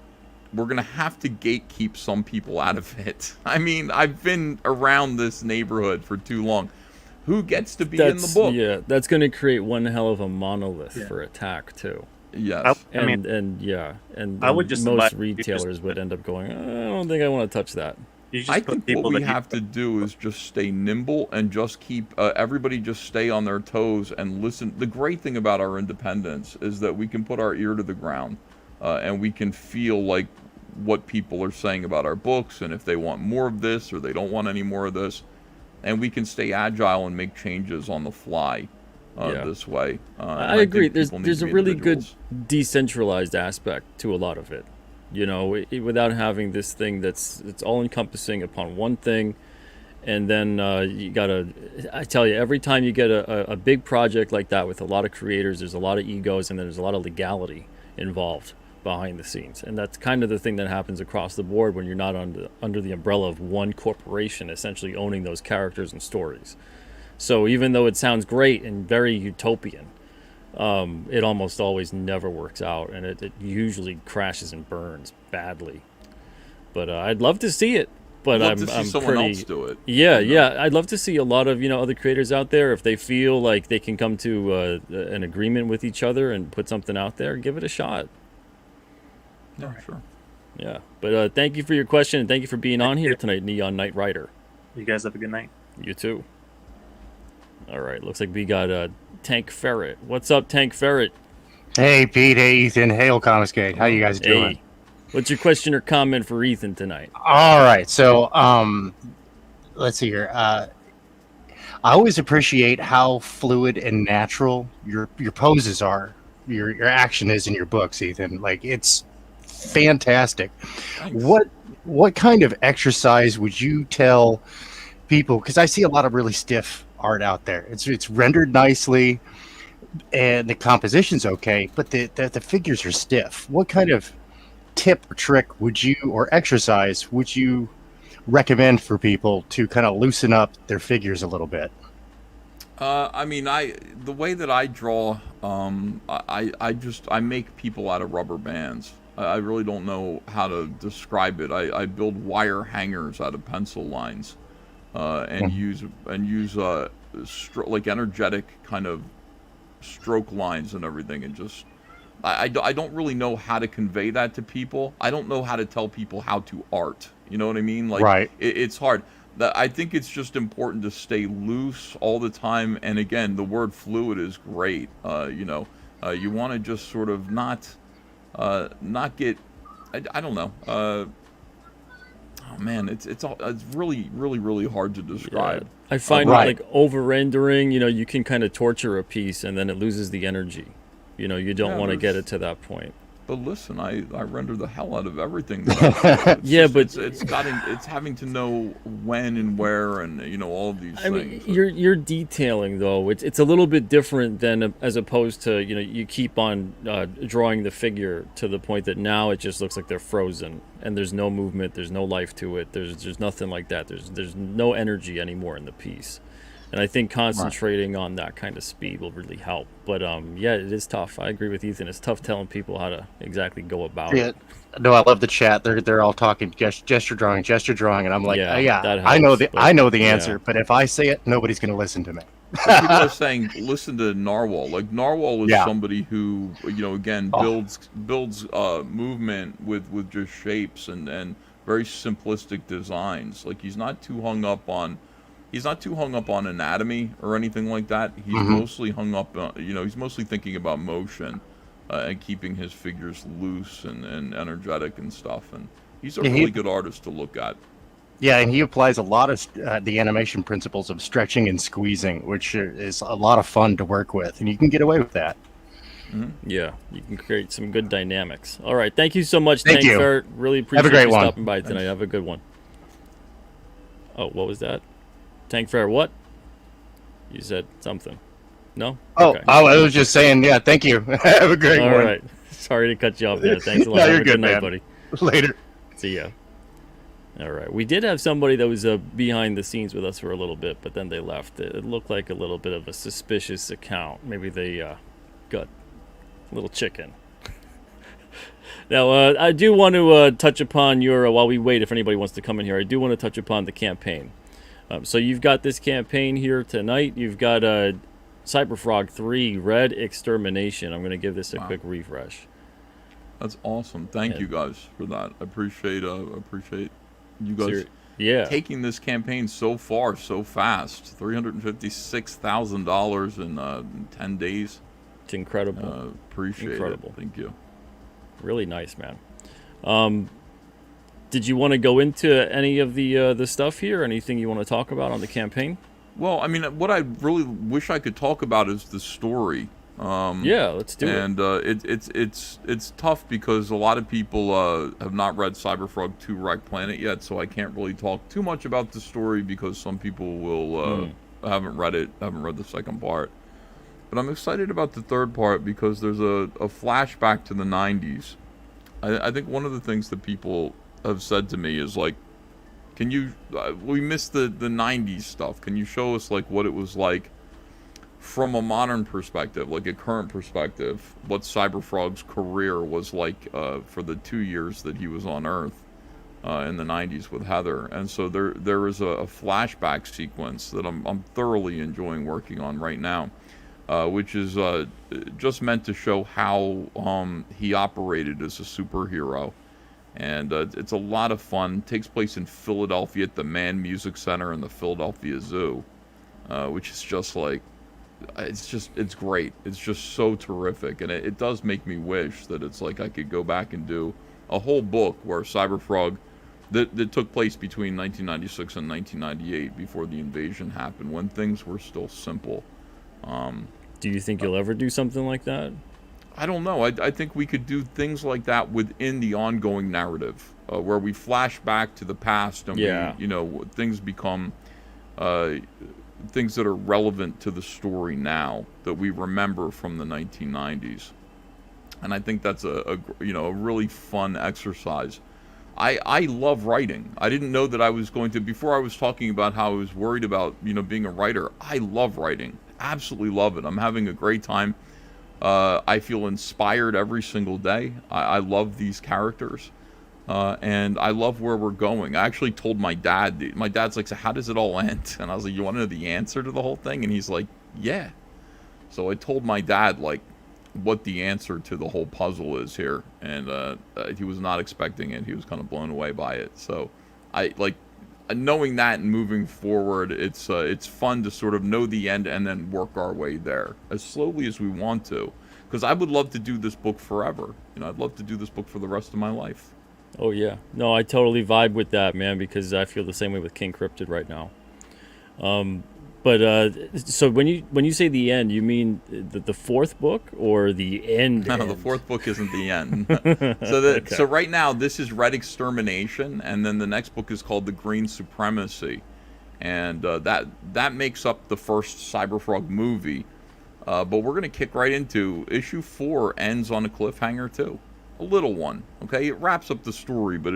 we're gonna have to gatekeep some people out of it. I mean, I've been around this neighborhood for too long. Who gets to be in the book? Yeah, that's going to create one hell of a monolith for attack too. Yes. I would just most retailers would end up going, I don't think I want to touch that. I think what we have to do is just stay nimble and just keep everybody just stay on their toes and listen. The great thing about our independence is that we can put our ear to the ground and we can feel like what people are saying about our books, and if they want more of this or they don't want any more of this, and we can stay agile and make changes on the fly this way. I agree. There's a really good decentralized aspect to a lot of it. You know, without having this thing it's all encompassing upon one thing. And then you gotta, I tell you, every time you get a big project like that with a lot of creators, there's a lot of egos and there's a lot of legality involved behind the scenes. And that's kind of the thing that happens across the board when you're not under the umbrella of one corporation essentially owning those characters and stories. So even though it sounds great and very utopian, it almost always never works out, and it usually crashes and burns badly. But I'd love to see it. But I'd love to see someone else do it. Yeah. I'd love to see a lot of other creators out there, if they feel like they can come to an agreement with each other and put something out there, give it a shot. Yeah, sure. Yeah, but thank you for your question, and thank you for being on here tonight, Neon Knight Rider. You guys have a good night. You too. All right, looks like we got Tank Ferret. What's up, Tank Ferret? Hey, Pete. Hey, Ethan. Hail Comicsgate. How you guys doing? Hey. What's your question or comment for Ethan tonight? All right, so let's see here. I always appreciate how fluid and natural your poses are, your action is in your books, Ethan. Like, it's fantastic. Thanks. What kind of exercise would you tell people? Because I see a lot of really stiff art out there. It's rendered nicely, and the composition's okay, but the figures are stiff. What kind of tip or trick would you, or exercise would you recommend for people to kind of loosen up their figures a little bit? I mean, the way that I draw, I make people out of rubber bands. I really don't know how to describe it. I build wire hangers out of pencil lines, and use like energetic kind of stroke lines and everything, and just I don't really know how to convey that to people. I don't know how to tell people how to art. You know what I mean? Like, right. It's hard. I think it's just important to stay loose all the time. And again, the word fluid is great. You want to just sort of not get. I don't know. Oh man, it's really, really, really hard to describe. Yeah. I find like over rendering. You can kind of torture a piece and then it loses the energy. You don't want to get it to that point. But listen, I render the hell out of everything. It's having to know when and where and all of these things. I mean, you're detailing though. It's a little bit different than as opposed to you keep on drawing the figure to the point that now it just looks like they're frozen and there's no movement, there's no life to it. There's nothing like that. There's no energy anymore in the piece. And I think concentrating on that kind of speed will really help. But yeah, it is tough. I agree with Ethan. It's tough telling people how to exactly go about Yeah. it. No, I love the chat. They're all talking gesture drawing, and I'm like, Yeah, yeah, that I know helps, but I know the yeah. answer, but if I say it, nobody's going to listen to me. Well, people are saying listen to Narwhal. Like Narwhal is Yeah. somebody who, you know, again builds movement with just shapes and very simplistic designs. Like he's not too hung up on anatomy or anything like that. He's mostly hung up on, you know, he's mostly thinking about motion and keeping his figures loose and energetic and stuff. And he's a really good artist to look at. Yeah, and he applies a lot of the animation principles of stretching and squeezing, which is a lot of fun to work with, and you can get away with that. Yeah, you can create some good dynamics. All right, thank you so much, Thank Tank you. Ferret. Really appreciate great you one. stopping by tonight. Have a good one. Oh, what was that? Tank Ferret, what? You said something. No? Oh, Okay. I was just saying, yeah, thank you. Have a great All one. right. Sorry to cut you off there. Thanks a lot. No, Have you're a good good, night, man. buddy. Later. See ya. All right. We did have somebody that was behind the scenes with us for a little bit, but then they left. It looked like a little bit of a suspicious account. Maybe they got a little chicken. Now, I do want to touch upon your, while we wait, if anybody wants to come in here, I do want to touch upon the campaign. So you've got this campaign here tonight. You've got Cyberfrog 3, Red Extermination. I'm going to give this a quick refresh. That's awesome. Thank you guys for that. I appreciate you guys taking this campaign so far so fast. $356,000 in 10 days. It's incredible. Appreciate it. Thank you. Really nice, man. Did you want to go into any of the stuff here? Anything you want to talk about on the campaign? Well, I mean, what I really wish I could talk about is the story. Yeah, let's do it. And it's tough because a lot of people have not read Cyberfrog 2 Wreck Planet yet, so I can't really talk too much about the story because some people will haven't read the second part. But I'm excited about the third part because there's a flashback to the 90s. I think one of the things that people have said to me is like, can you we missed the 90s stuff. Can you show us like what it was like from a modern perspective, like a current perspective, what Cyberfrog's career was like for the 2 years that he was on Earth in the 90s with Heather. And so there is a flashback sequence that I'm thoroughly enjoying working on right now, which is just meant to show how he operated as a superhero. And it's a lot of fun. It takes place in Philadelphia at the Mann Music Center and the Philadelphia Zoo, which is just like, it's great. It's just so terrific. And it does make me wish that it's like I could go back and do a whole book where Cyberfrog, that took place between 1996 and 1998 before the invasion happened, when things were still simple. Do you think you'll ever do something like that? I don't know. I think we could do things like that within the ongoing narrative, where we flash back to the past and we, things become things that are relevant to the story now that we remember from the 1990s. And I think that's a really fun exercise. I love writing. I didn't know that I was going to, before I was talking about how I was worried about, being a writer. I love writing. Absolutely love it. I'm having a great time. I feel inspired every single day. I love these characters. And I love where we're going. I actually told my dad. My dad's like, so how does it all end? And I was like, you want to know the answer to the whole thing? And he's like, yeah. So I told my dad, like, what the answer to the whole puzzle is here. And he was not expecting it. He was kind of blown away by it. So I like knowing that and moving forward, it's fun to sort of know the end and then work our way there as slowly as we want to. Because I would love to do this book forever. I'd love to do this book for the rest of my life. Oh yeah, no, I totally vibe with that, man, because I feel the same way with King Cryptid right now. So when you say the end, you mean the fourth book or the end? No, the fourth book isn't the end. So right now this is Red Extermination, and then the next book is called The Green Supremacy, and that makes up the first Cyberfrog movie. But we're gonna kick right into issue 4. Ends on a cliffhanger too. A little one, okay? It wraps up the story, but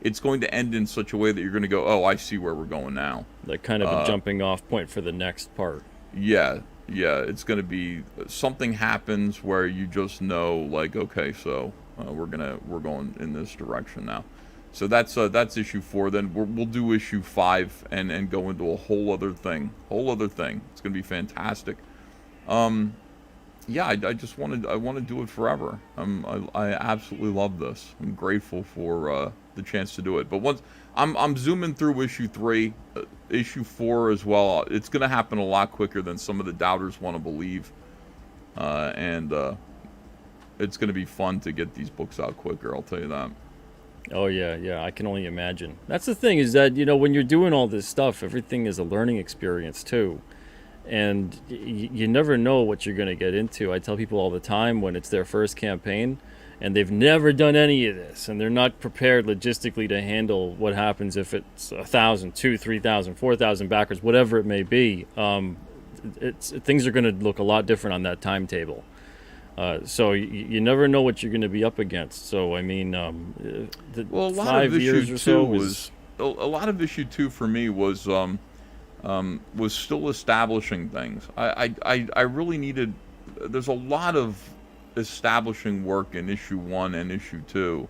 it's going to end in such a way that you're going to go, oh, I see where we're going now. Like kind of a jumping off point for the next part. Yeah, it's going to be something happens where you just know, like, okay, so we're going in this direction now. So that's issue 4. Then we'll do issue 5 and go into a whole other thing. It's going to be fantastic. Yeah, I want to do it forever. I absolutely love this. I'm grateful for the chance to do it. But once I'm zooming through issue 3, issue 4 as well. It's going to happen a lot quicker than some of the doubters want to believe, and it's going to be fun to get these books out quicker. I'll tell you that. Oh yeah, I can only imagine. That's the thing, is that, you know, when you're doing all this stuff, everything is a learning experience too. And you never know what you're going to get into. I tell people all the time when it's their first campaign and they've never done any of this and they're not prepared logistically to handle what happens if it's 1,000, 2,000, 3,000, 4,000 backers, whatever it may be. Things are going to look a lot different on that timetable. So you never know what you're going to be up against. So I mean, a lot 5 of years issue or so 2 was a lot of issue 2 for me was still establishing things. I really needed. There's a lot of establishing work in issue 1 and issue 2.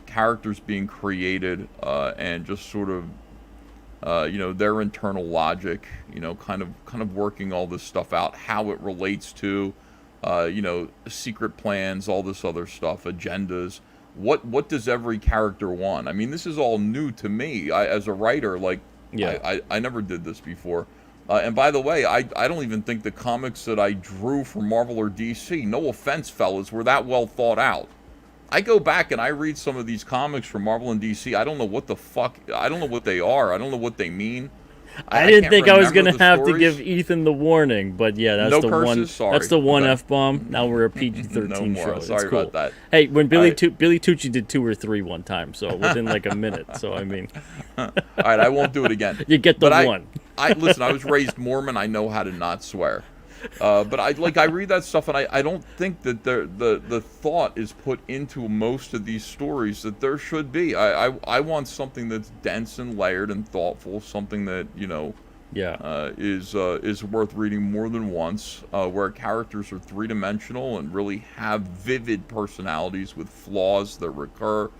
Characters being created and just sort of their internal logic. Kind of working all this stuff out, how it relates to. Secret plans, all this other stuff, agendas. What does every character want? I mean, this is all new to me. As a writer, like, yeah, I never did this before. And by the way, I don't even think the comics that I drew for Marvel or DC, no offense, fellas, were that well thought out. I go back and I read some of these comics from Marvel and DC. I don't know what the fuck. I don't know what they are. I don't know what they mean. I didn't think I was going to have to give Ethan the warning, but yeah, that's no the curses? one. Sorry. That's the one Okay. F-bomb. Now we're a PG-13 No more. show. Sorry it's cool. about that. Hey, when Billy All right. Billy Tucci did 2 or 3 one time, so within like a minute. So I mean, All right, I won't do it again. you get the But one. Listen. I was raised Mormon. I know how to not swear. But I read that stuff, and I don't think that the thought is put into most of these stories that there should be. I want something that's dense and layered and thoughtful, something that is worth reading more than once, where characters are 3-dimensional and really have vivid personalities with flaws that recur.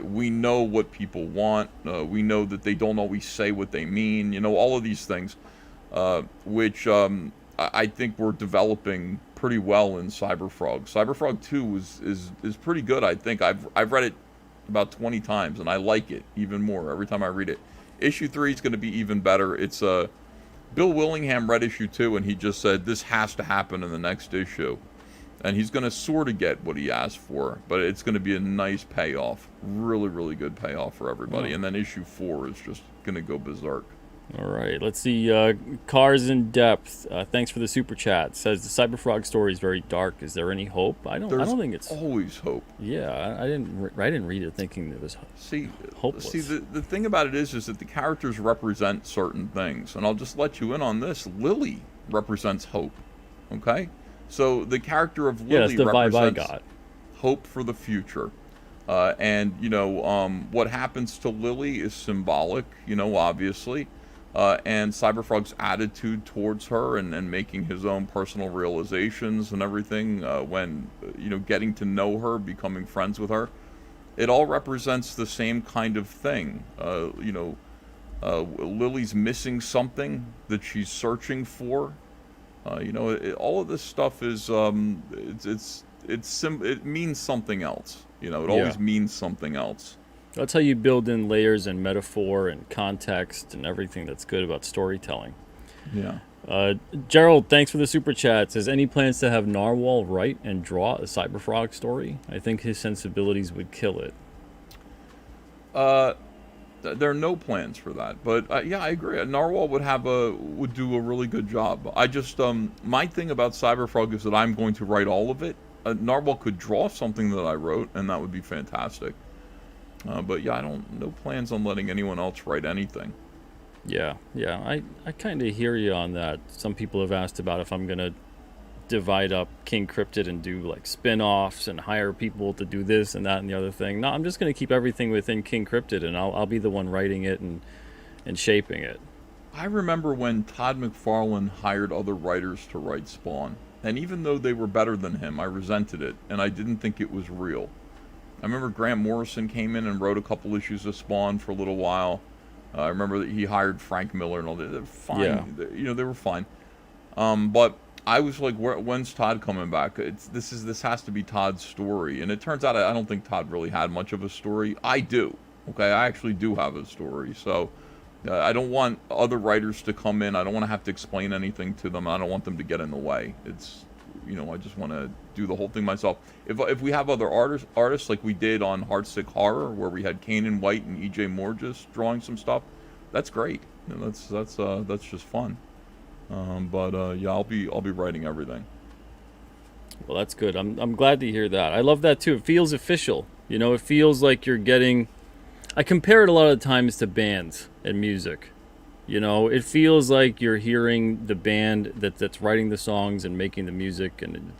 We know what people want. We know that they don't always say what they mean. All of these things, which I think we're developing pretty well in Cyberfrog. Cyberfrog 2 is pretty good. I think I've read it about 20 times, and I like it even more every time I read it. Issue 3 is going to be even better. It's Bill Willingham read issue 2, and he just said this has to happen in the next issue, and he's going to sort of get what he asked for, but it's going to be a nice payoff, really, really good payoff for everybody. And then issue 4 is just going to go berserk. All right, let's see. Cars in Depth. Thanks for the super chat. Says the Cyberfrog story is very dark. Is there any hope? I don't think it's always hope. Yeah, I didn't read it thinking it was hopeless. See, the thing about it is that the characters represent certain things, and I'll just let you in on this. Lily represents hope. Okay, so the character of Lily that's the vibe I represents got. Hope for the future. And what happens to Lily is symbolic. Obviously. And Cyberfrog's attitude towards her and making his own personal realizations and everything when, getting to know her, becoming friends with her, it all represents the same kind of thing. Lily's missing something that she's searching for. All of this stuff is, it means something else. It always means something else. That's how you build in layers and metaphor and context and everything that's good about storytelling. Yeah. Gerald, thanks for the super chat. Says, any plans to have Narwhal write and draw a Cyberfrog story? I think his sensibilities would kill it. There are no plans for that, but I agree. Narwhal would do a really good job. I just my thing about Cyberfrog is that I'm going to write all of it. Narwhal could draw something that I wrote, and that would be fantastic. But yeah, no plans on letting anyone else write anything. Yeah, I kind of hear you on that. Some people have asked about if I'm gonna divide up King Cryptid and do like spin-offs and hire people to do this and that and the other thing. No, I'm just going to keep everything within King Cryptid, and I'll be the one writing it and shaping it. I remember when Todd McFarlane hired other writers to write Spawn, and even though they were better than him, I resented it, and I didn't think it was real. I remember Grant Morrison came in and wrote a couple issues of Spawn for a little while. I remember that he hired Frank Miller and all that. They're fine. Yeah. They were fine. But I was like, when's Todd coming back? This has to be Todd's story. And it turns out I don't think Todd really had much of a story. I do. Okay, I actually do have a story. So I don't want other writers to come in. I don't want to have to explain anything to them. I don't want them to get in the way. It's, I just want to do the whole thing myself. If we have other artists like we did on Heartsick Horror, where we had Kanan White and E.J. Morges drawing some stuff, that's great. That's just fun. Yeah, I'll be writing everything. Well, that's good. I'm glad to hear that. I love that too. It feels official. It feels like you're getting. I compare it a lot of times to bands and music. It feels like you're hearing the band that's writing the songs and making the music, and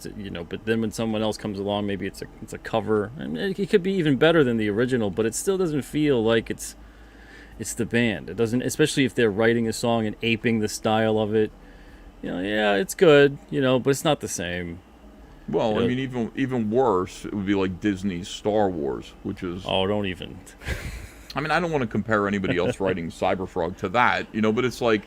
but then when someone else comes along, maybe it's a cover, and it could be even better than the original, but it still doesn't feel like it's the band. It doesn't, especially if they're writing a song and aping the style of it. Yeah, it's good, but it's not the same. Well, I mean, even worse, it would be like Disney's Star Wars, which is... Oh, don't even. I mean, I don't want to compare anybody else writing Cyberfrog to that, but it's like,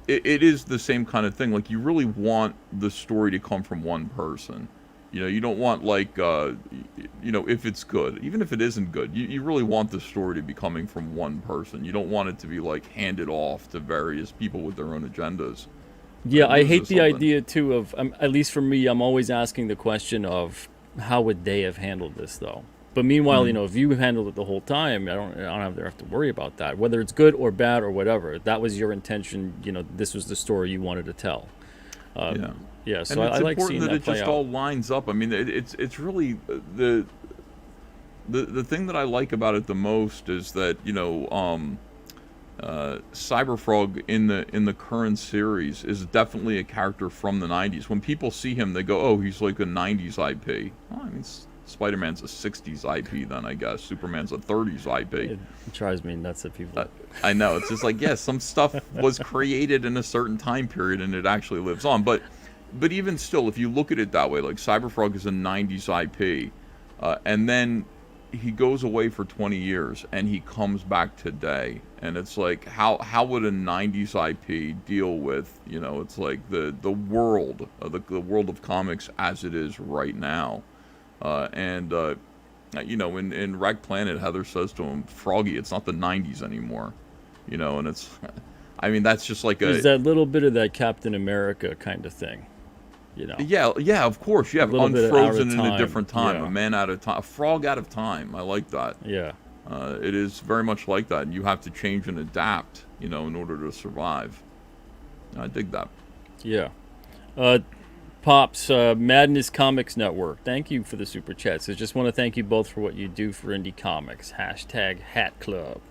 it is the same kind of thing. Like, you really want the story to come from one person. You don't want, like, if it's good, even if it isn't good, you really want the story to be coming from one person. You don't want it to be, like, handed off to various people with their own agendas. Yeah, I hate the idea, too, of, at least for me, I'm always asking the question of, how would they have handled this, though? But meanwhile, if you handled it the whole time, I don't have to worry about that. Whether it's good or bad or whatever, that was your intention, this was the story you wanted to tell. Yeah, so I like seeing that play out. It's important that it just all lines up. I mean, it's really the thing that I like about it the most is that Cyberfrog in the current series is definitely a character from the 90s. When people see him, they go, "Oh, he's like a 90s IP." Well, I mean, Spider-Man's a 60s IP then, I guess. Superman's a 30s IP. It drives me nuts that people... I know. It's just like, yes, some stuff was created in a certain time period and it actually lives on. But even still, if you look at it that way, like Cyberfrog is a 90s IP, and then he goes away for 20 years and he comes back today, and it's like, how would a 90s IP deal with, it's like the world, the world of comics as it is right now. In Wreck Planet, Heather says to him, "Froggy, it's not the 90s anymore," and it's, I mean, that's just like there's that little bit of that Captain America kind of thing, Yeah, of course. You have unfrozen in a different time, yeah. A man out of time, a frog out of time. I like that. Yeah. It is very much like that. You have to change and adapt, in order to survive. I dig that. Yeah. Pops, Madness Comics Network, thank you for the super chats. I just want to thank you both for what you do for indie comics. #Hat Club.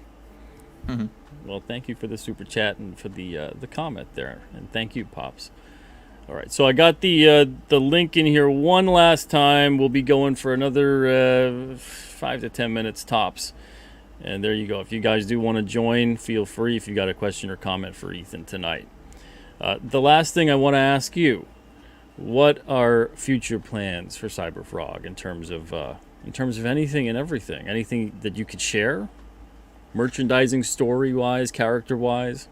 Mm-hmm. Well, thank you for the super chat and for the comment there, and thank you, Pops. All right, so I got the link in here one last time. We'll be going for another 5 to 10 minutes tops, and there you go. If you guys do want to join, feel free. If you got a question or comment for Ethan tonight, the last thing I want to ask you. What are future plans for Cyberfrog in terms of anything and everything? Anything that you could share, merchandising, story-wise, character-wise?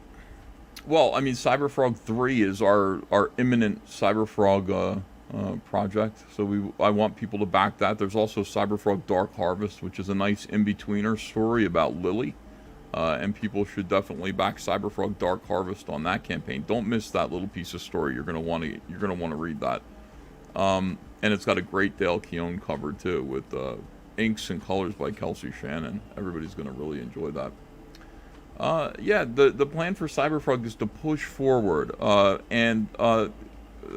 Well, I mean, Cyberfrog 3 is our imminent Cyberfrog project, so I want people to back that. There's also Cyberfrog Dark Harvest, which is a nice in-betweener story about Lily. And people should definitely back Cyberfrog Dark Harvest on that campaign. Don't miss that little piece of story. You're gonna want to read that. And it's got a great Dale Keown cover too, with inks and colors by Kelsey Shannon. Everybody's gonna really enjoy that. The plan for Cyberfrog is to push forward, and a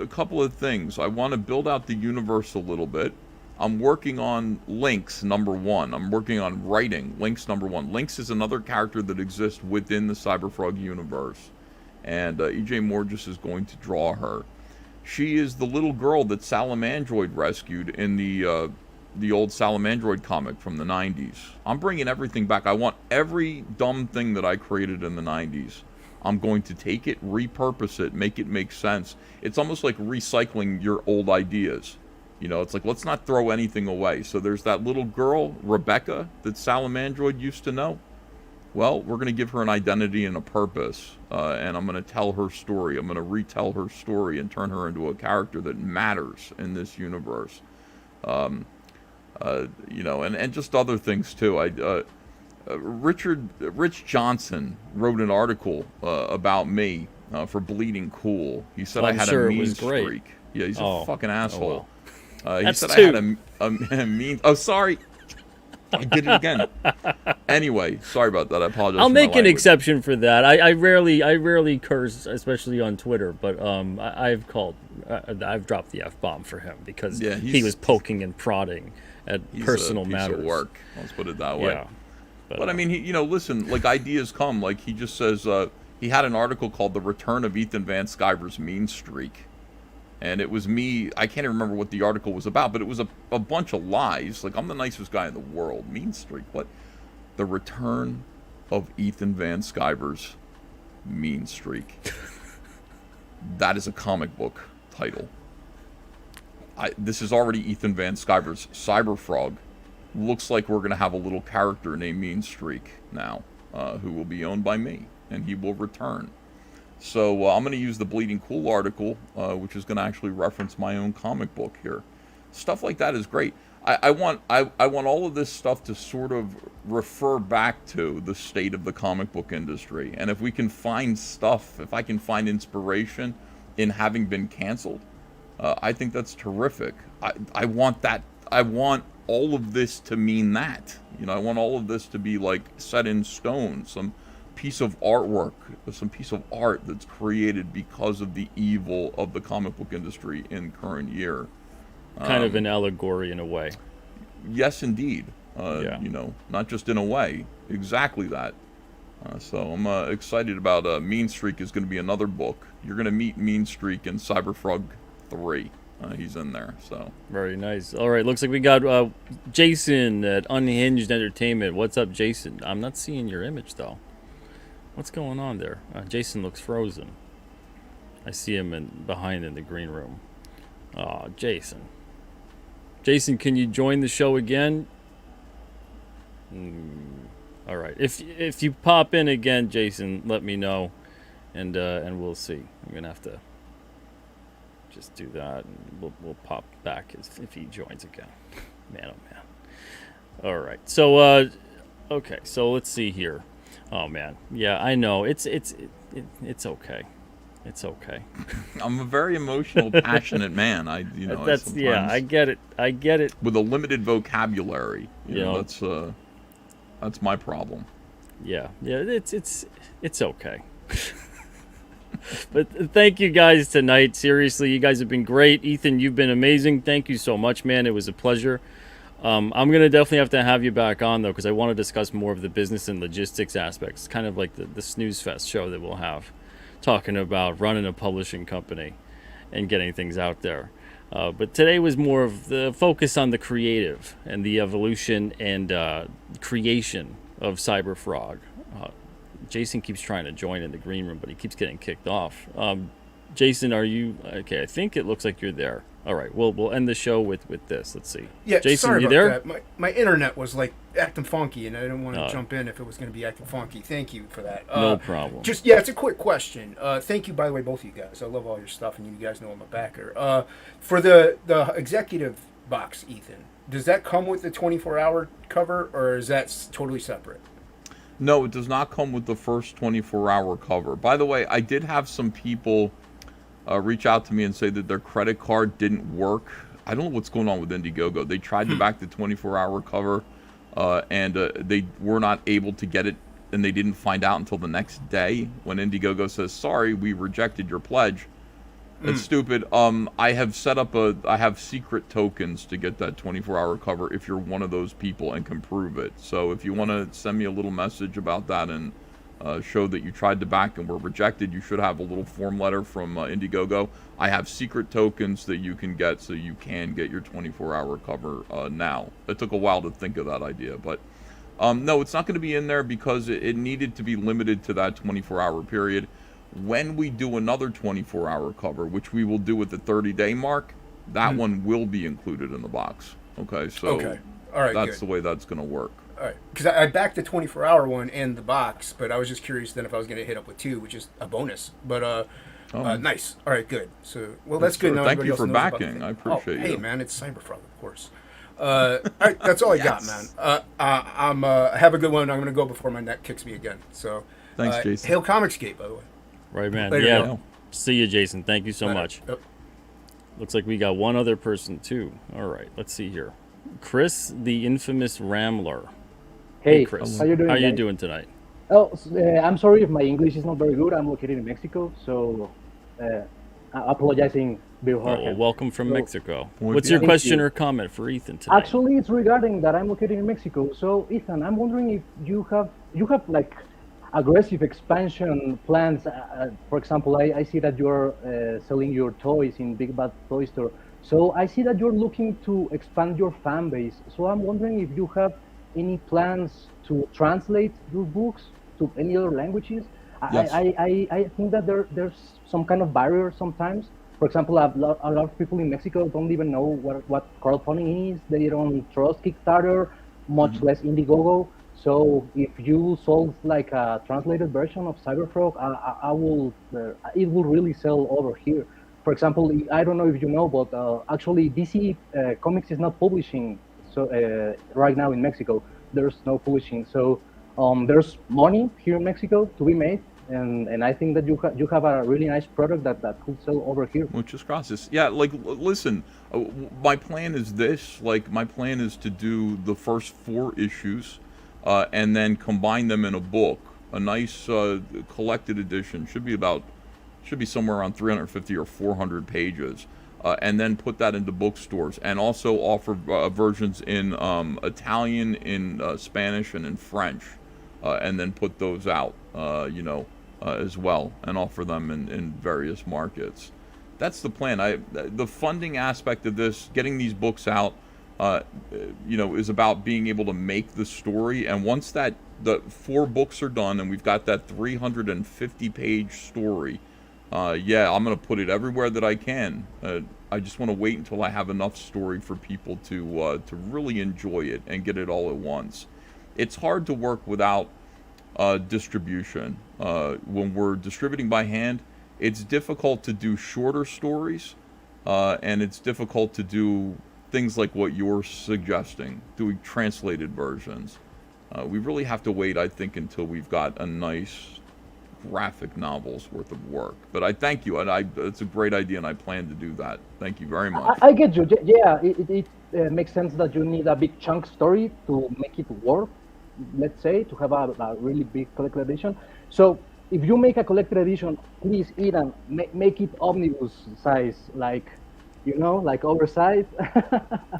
couple of things. I want to build out the universe a little bit. I'm working on Lynx #1. I'm working on writing Lynx #1. Lynx is another character that exists within the Cyberfrog universe, and E.J. Morges is going to draw her. She is the little girl that Salamandroid rescued in the old Salamandroid comic from the 90s. I'm bringing everything back. I want every dumb thing that I created in the 90s. I'm going to take it, repurpose it, make it make sense. It's almost like recycling your old ideas. You know, it's like, let's not throw anything away. So there's that little girl, Rebecca, that Salamandroid used to know. Well, we're going to give her an identity and a purpose, and I'm going to tell her story. I'm going to retell her story and turn her into a character that matters in this universe. You know, and just other things too. Rich Johnson wrote an article about me for Bleeding Cool. He said I had a mean streak. Yeah, he's a fucking asshole. He said I had a mean. Oh, sorry. I did it again. Anyway, sorry about that. I apologize. I'll make an exception for that. I rarely curse, especially on Twitter. But I've dropped the F-bomb for him because he was poking and prodding at personal matters. He's a piece of work. Let's put it that way. Yeah. But I mean, listen, like ideas come. Like he just says he had an article called "The Return of Ethan Van Sciver's Mean Streak." And it was me, I can't even remember what the article was about, but it was a bunch of lies. Like, I'm the nicest guy in the world. Mean streak. What? The Return of Ethan Van Sciver's Mean Streak. That is a comic book title. This is already Ethan Van Sciver's Cyberfrog. Looks like we're going to have a little character named Mean Streak now, who will be owned by me, and he will return. So I'm going to use the Bleeding Cool article, which is going to actually reference my own comic book here. Stuff like that is great. I want all of this stuff to sort of refer back to the state of the comic book industry. And if we can find stuff, if I can find inspiration in having been canceled, I think that's terrific. I want that. I want all of this to mean that. You know, I want all of this to be like set in stone. Some piece of artwork, some piece of art that's created because of the evil of the comic book industry in current year. Kind of an allegory in a way. Yes, indeed. You know, not just in a way. Exactly that. So I'm excited about Mean Streak is going to be another book. You're going to meet Mean Streak in Cyberfrog 3. He's in there, so. Very nice. All right, looks like we got Jason at Unhinged Entertainment. What's up, Jason? I'm not seeing your image, though. What's going on there? Jason looks frozen. I see him behind in the green room. Oh, Jason. Jason, can you join the show again? All right. If you pop in again, Jason, let me know, and we'll see. I'm gonna have to just do that, and we'll pop back if he joins again. Man, oh man. All right. So okay. So let's see here. Oh man, yeah, I know. It's okay. It's okay. I'm a very emotional, passionate man. I get it. With a limited vocabulary, you know, that's my problem. Yeah, it's okay. But thank you guys tonight. Seriously, you guys have been great. Ethan, you've been amazing. Thank you so much, man. It was a pleasure. I'm going to definitely have to have you back on, though, because I want to discuss more of the business and logistics aspects, kind of like the Snooze Fest show that we'll have, talking about running a publishing company and getting things out there. But today was more of the focus on the creative and the evolution and creation of Cyberfrog. Jason keeps trying to join in the green room, but he keeps getting kicked off. Jason, are you... Okay, I think it looks like you're there. All right, we'll end the show with this. Let's see. Yeah, Jason, sorry you about there? that. My internet was like acting funky, and I didn't want to jump in if it was going to be acting funky. Thank you for that. No problem. It's a quick question. Thank you, by the way, both of you guys. I love all your stuff, and you guys know I'm a backer. For the executive box, Ethan, does that come with the 24-hour cover, or is that totally separate? No, it does not come with the first 24-hour cover. By the way, I did have some people reach out to me and say that their credit card didn't work. I don't know what's going on with Indiegogo. They tried to back the 24-hour cover, and they were not able to get it, and they didn't find out until the next day when Indiegogo says, sorry, we rejected your pledge. It's stupid. I have set up I have secret tokens to get that 24-hour cover if you're one of those people and can prove it. So if you want to send me a little message about that and show that you tried to back and were rejected, you should have a little form letter from Indiegogo. I have secret tokens that you can get so you can get your 24-hour cover now. It took a while to think of that idea, but no, it's not going to be in there because it needed to be limited to that 24-hour period. When we do another 24-hour cover, which we will do at the 30-day mark, that one will be included in the box. Okay, so Okay. All right, that's good. the way that's going to work. All right, because I backed the 24-hour one and the box, but I was just curious then if I was going to hit up with 2, which is a bonus. But nice. All right, good. So, well, that's good. Sir, Now thank everybody you else for knows about the backing. thing. I appreciate Hey, you. man, it's Cyberfrog, of course. All right, that's all I got, man. Have a good one. I'm going to go before my neck kicks me again. So, Thanks, Jason. Hail Comicsgate, by the way. Right, man. Later, yeah. Bill. See you, Jason. Thank you so Later. much. Yep. Looks like we got one other person too. All right, let's see here. Chris, the infamous Rambler. Hey, Chris. how you doing? How you guys? doing tonight? Oh, I'm sorry if my English is not very good. I'm located in Mexico, so I'm apologizing Oh, beforehand. well, welcome from So, Mexico. Muy What's your bien. question you. or comment for Ethan tonight? Actually, it's regarding that I'm located in Mexico. So, Ethan, I'm wondering if you have like aggressive expansion plans. For example, I see that you're selling your toys in Big Bad Toy Store. So I see that you're looking to expand your fan base. So I'm wondering if you have any plans to translate your books to any other languages. Yes. I think that there's some kind of barrier sometimes. For example, a lot of people in Mexico don't even know what crowdfunding is. They don't trust Kickstarter, much less Indiegogo. So if you sold like a translated version of Cyberfrog, I will it will really sell over here. For example, I don't know if you know, but actually DC Comics is not publishing. So right now in Mexico, there's no publishing. So there's money here in Mexico to be made, and I think that you have a really nice product that could sell over here. Muchas gracias. Yeah, like, listen, my plan is this. Like, my plan is to do the first 4 issues and then combine them in a book. A nice collected edition. Should be somewhere around 350 or 400 pages. And then put that into bookstores. And also offer versions in Italian, in Spanish, and in French. And then put those out, as well, and offer them in various markets. That's the plan. The funding aspect of this, getting these books out, is about being able to make the story. And once the 4 books are done, and we've got that 350-page story, I'm going to put it everywhere that I can. I just want to wait until I have enough story for people to really enjoy it and get it all at once. It's hard to work without distribution. When we're distributing by hand, it's difficult to do shorter stories, and it's difficult to do things like what you're suggesting, doing translated versions. We really have to wait, I think, until we've got a nice graphic novel's worth of work. But I thank you, and it's a great idea, and I plan to do that. Thank you very much. I get you. Yeah, it makes sense that you need a big chunk story to make it work. Let's say to have a really big collected edition. So if you make a collected edition, please, Ethan, make it omnibus size, like oversized.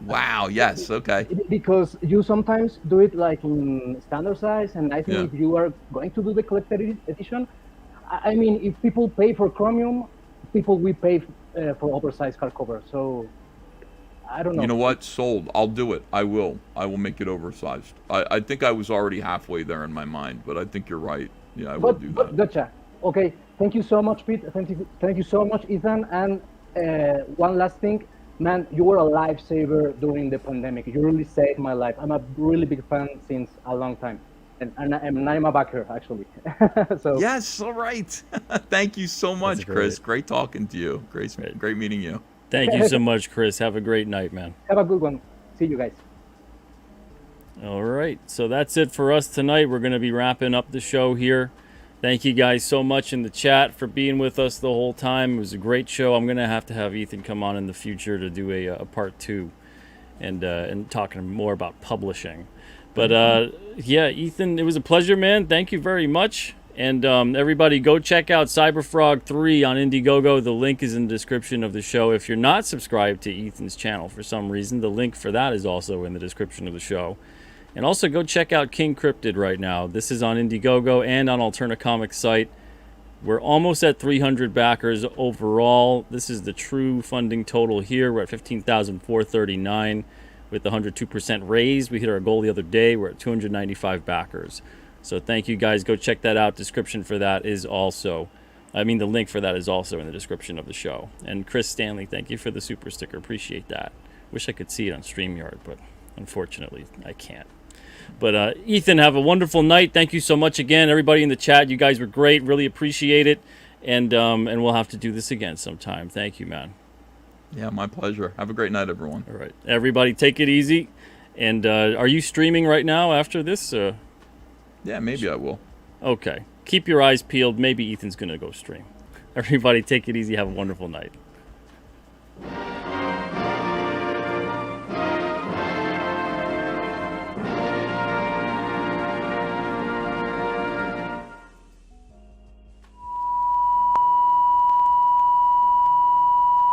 Wow. Yes. Okay. Because you sometimes do it like in standard size, and I think if you are going to do the collected edition, I mean, if people pay for Chromium, people will pay for oversized hardcover. So I don't know. You know what? Sold. I'll do it. I will make it oversized. I think I was already halfway there in my mind, but I think you're right. Yeah, I will do that. Gotcha. Okay. Thank you so much, Pete. Thank you so much, Ethan. And one last thing, man, you were a lifesaver during the pandemic. You really saved my life. I'm a really big fan since a long time. And I'm a backer, actually. So Yes, all right. Thank you so much, Chris. Great talking to you. Great meeting you. Thank you so much, Chris. Have a great night, man. have a good one. See you guys. All right, so that's it for us tonight. We're going to be wrapping up the show here. Thank you guys so much in the chat for being with us the whole time. It was a great show. I'm going to have Ethan come on in the future to do a part 2 and talking more about publishing. But Ethan, it was a pleasure, man. Thank you very much. And everybody, go check out Cyberfrog 3 on Indiegogo. The link is in the description of the show. If you're not subscribed to Ethan's channel for some reason, the link for that is also in the description of the show. And also go check out King Cryptid right now. This is on Indiegogo and on Alterna Comics site. We're almost at 300 backers overall. This is the true funding total here. We're at $15,439 with the 102% raise. We hit our goal the other day. We're at 295 backers. So thank you guys. Go check that out. Description for that is also, the link for that is also in the description of the show. And Chris Stanley, thank you for the super sticker. Appreciate that. Wish I could see it on StreamYard, but unfortunately I can't. But Ethan, have a wonderful night. Thank you so much again, everybody in the chat. You guys were great. Really appreciate it. And we'll have to do this again sometime. Thank you, man. Yeah, my pleasure. Have a great night, everyone. All right, everybody, take it easy. And are you streaming right now after this? Yeah, maybe I will. Okay. Keep your eyes peeled. Maybe Ethan's gonna go stream. Everybody, take it easy. Have a wonderful night.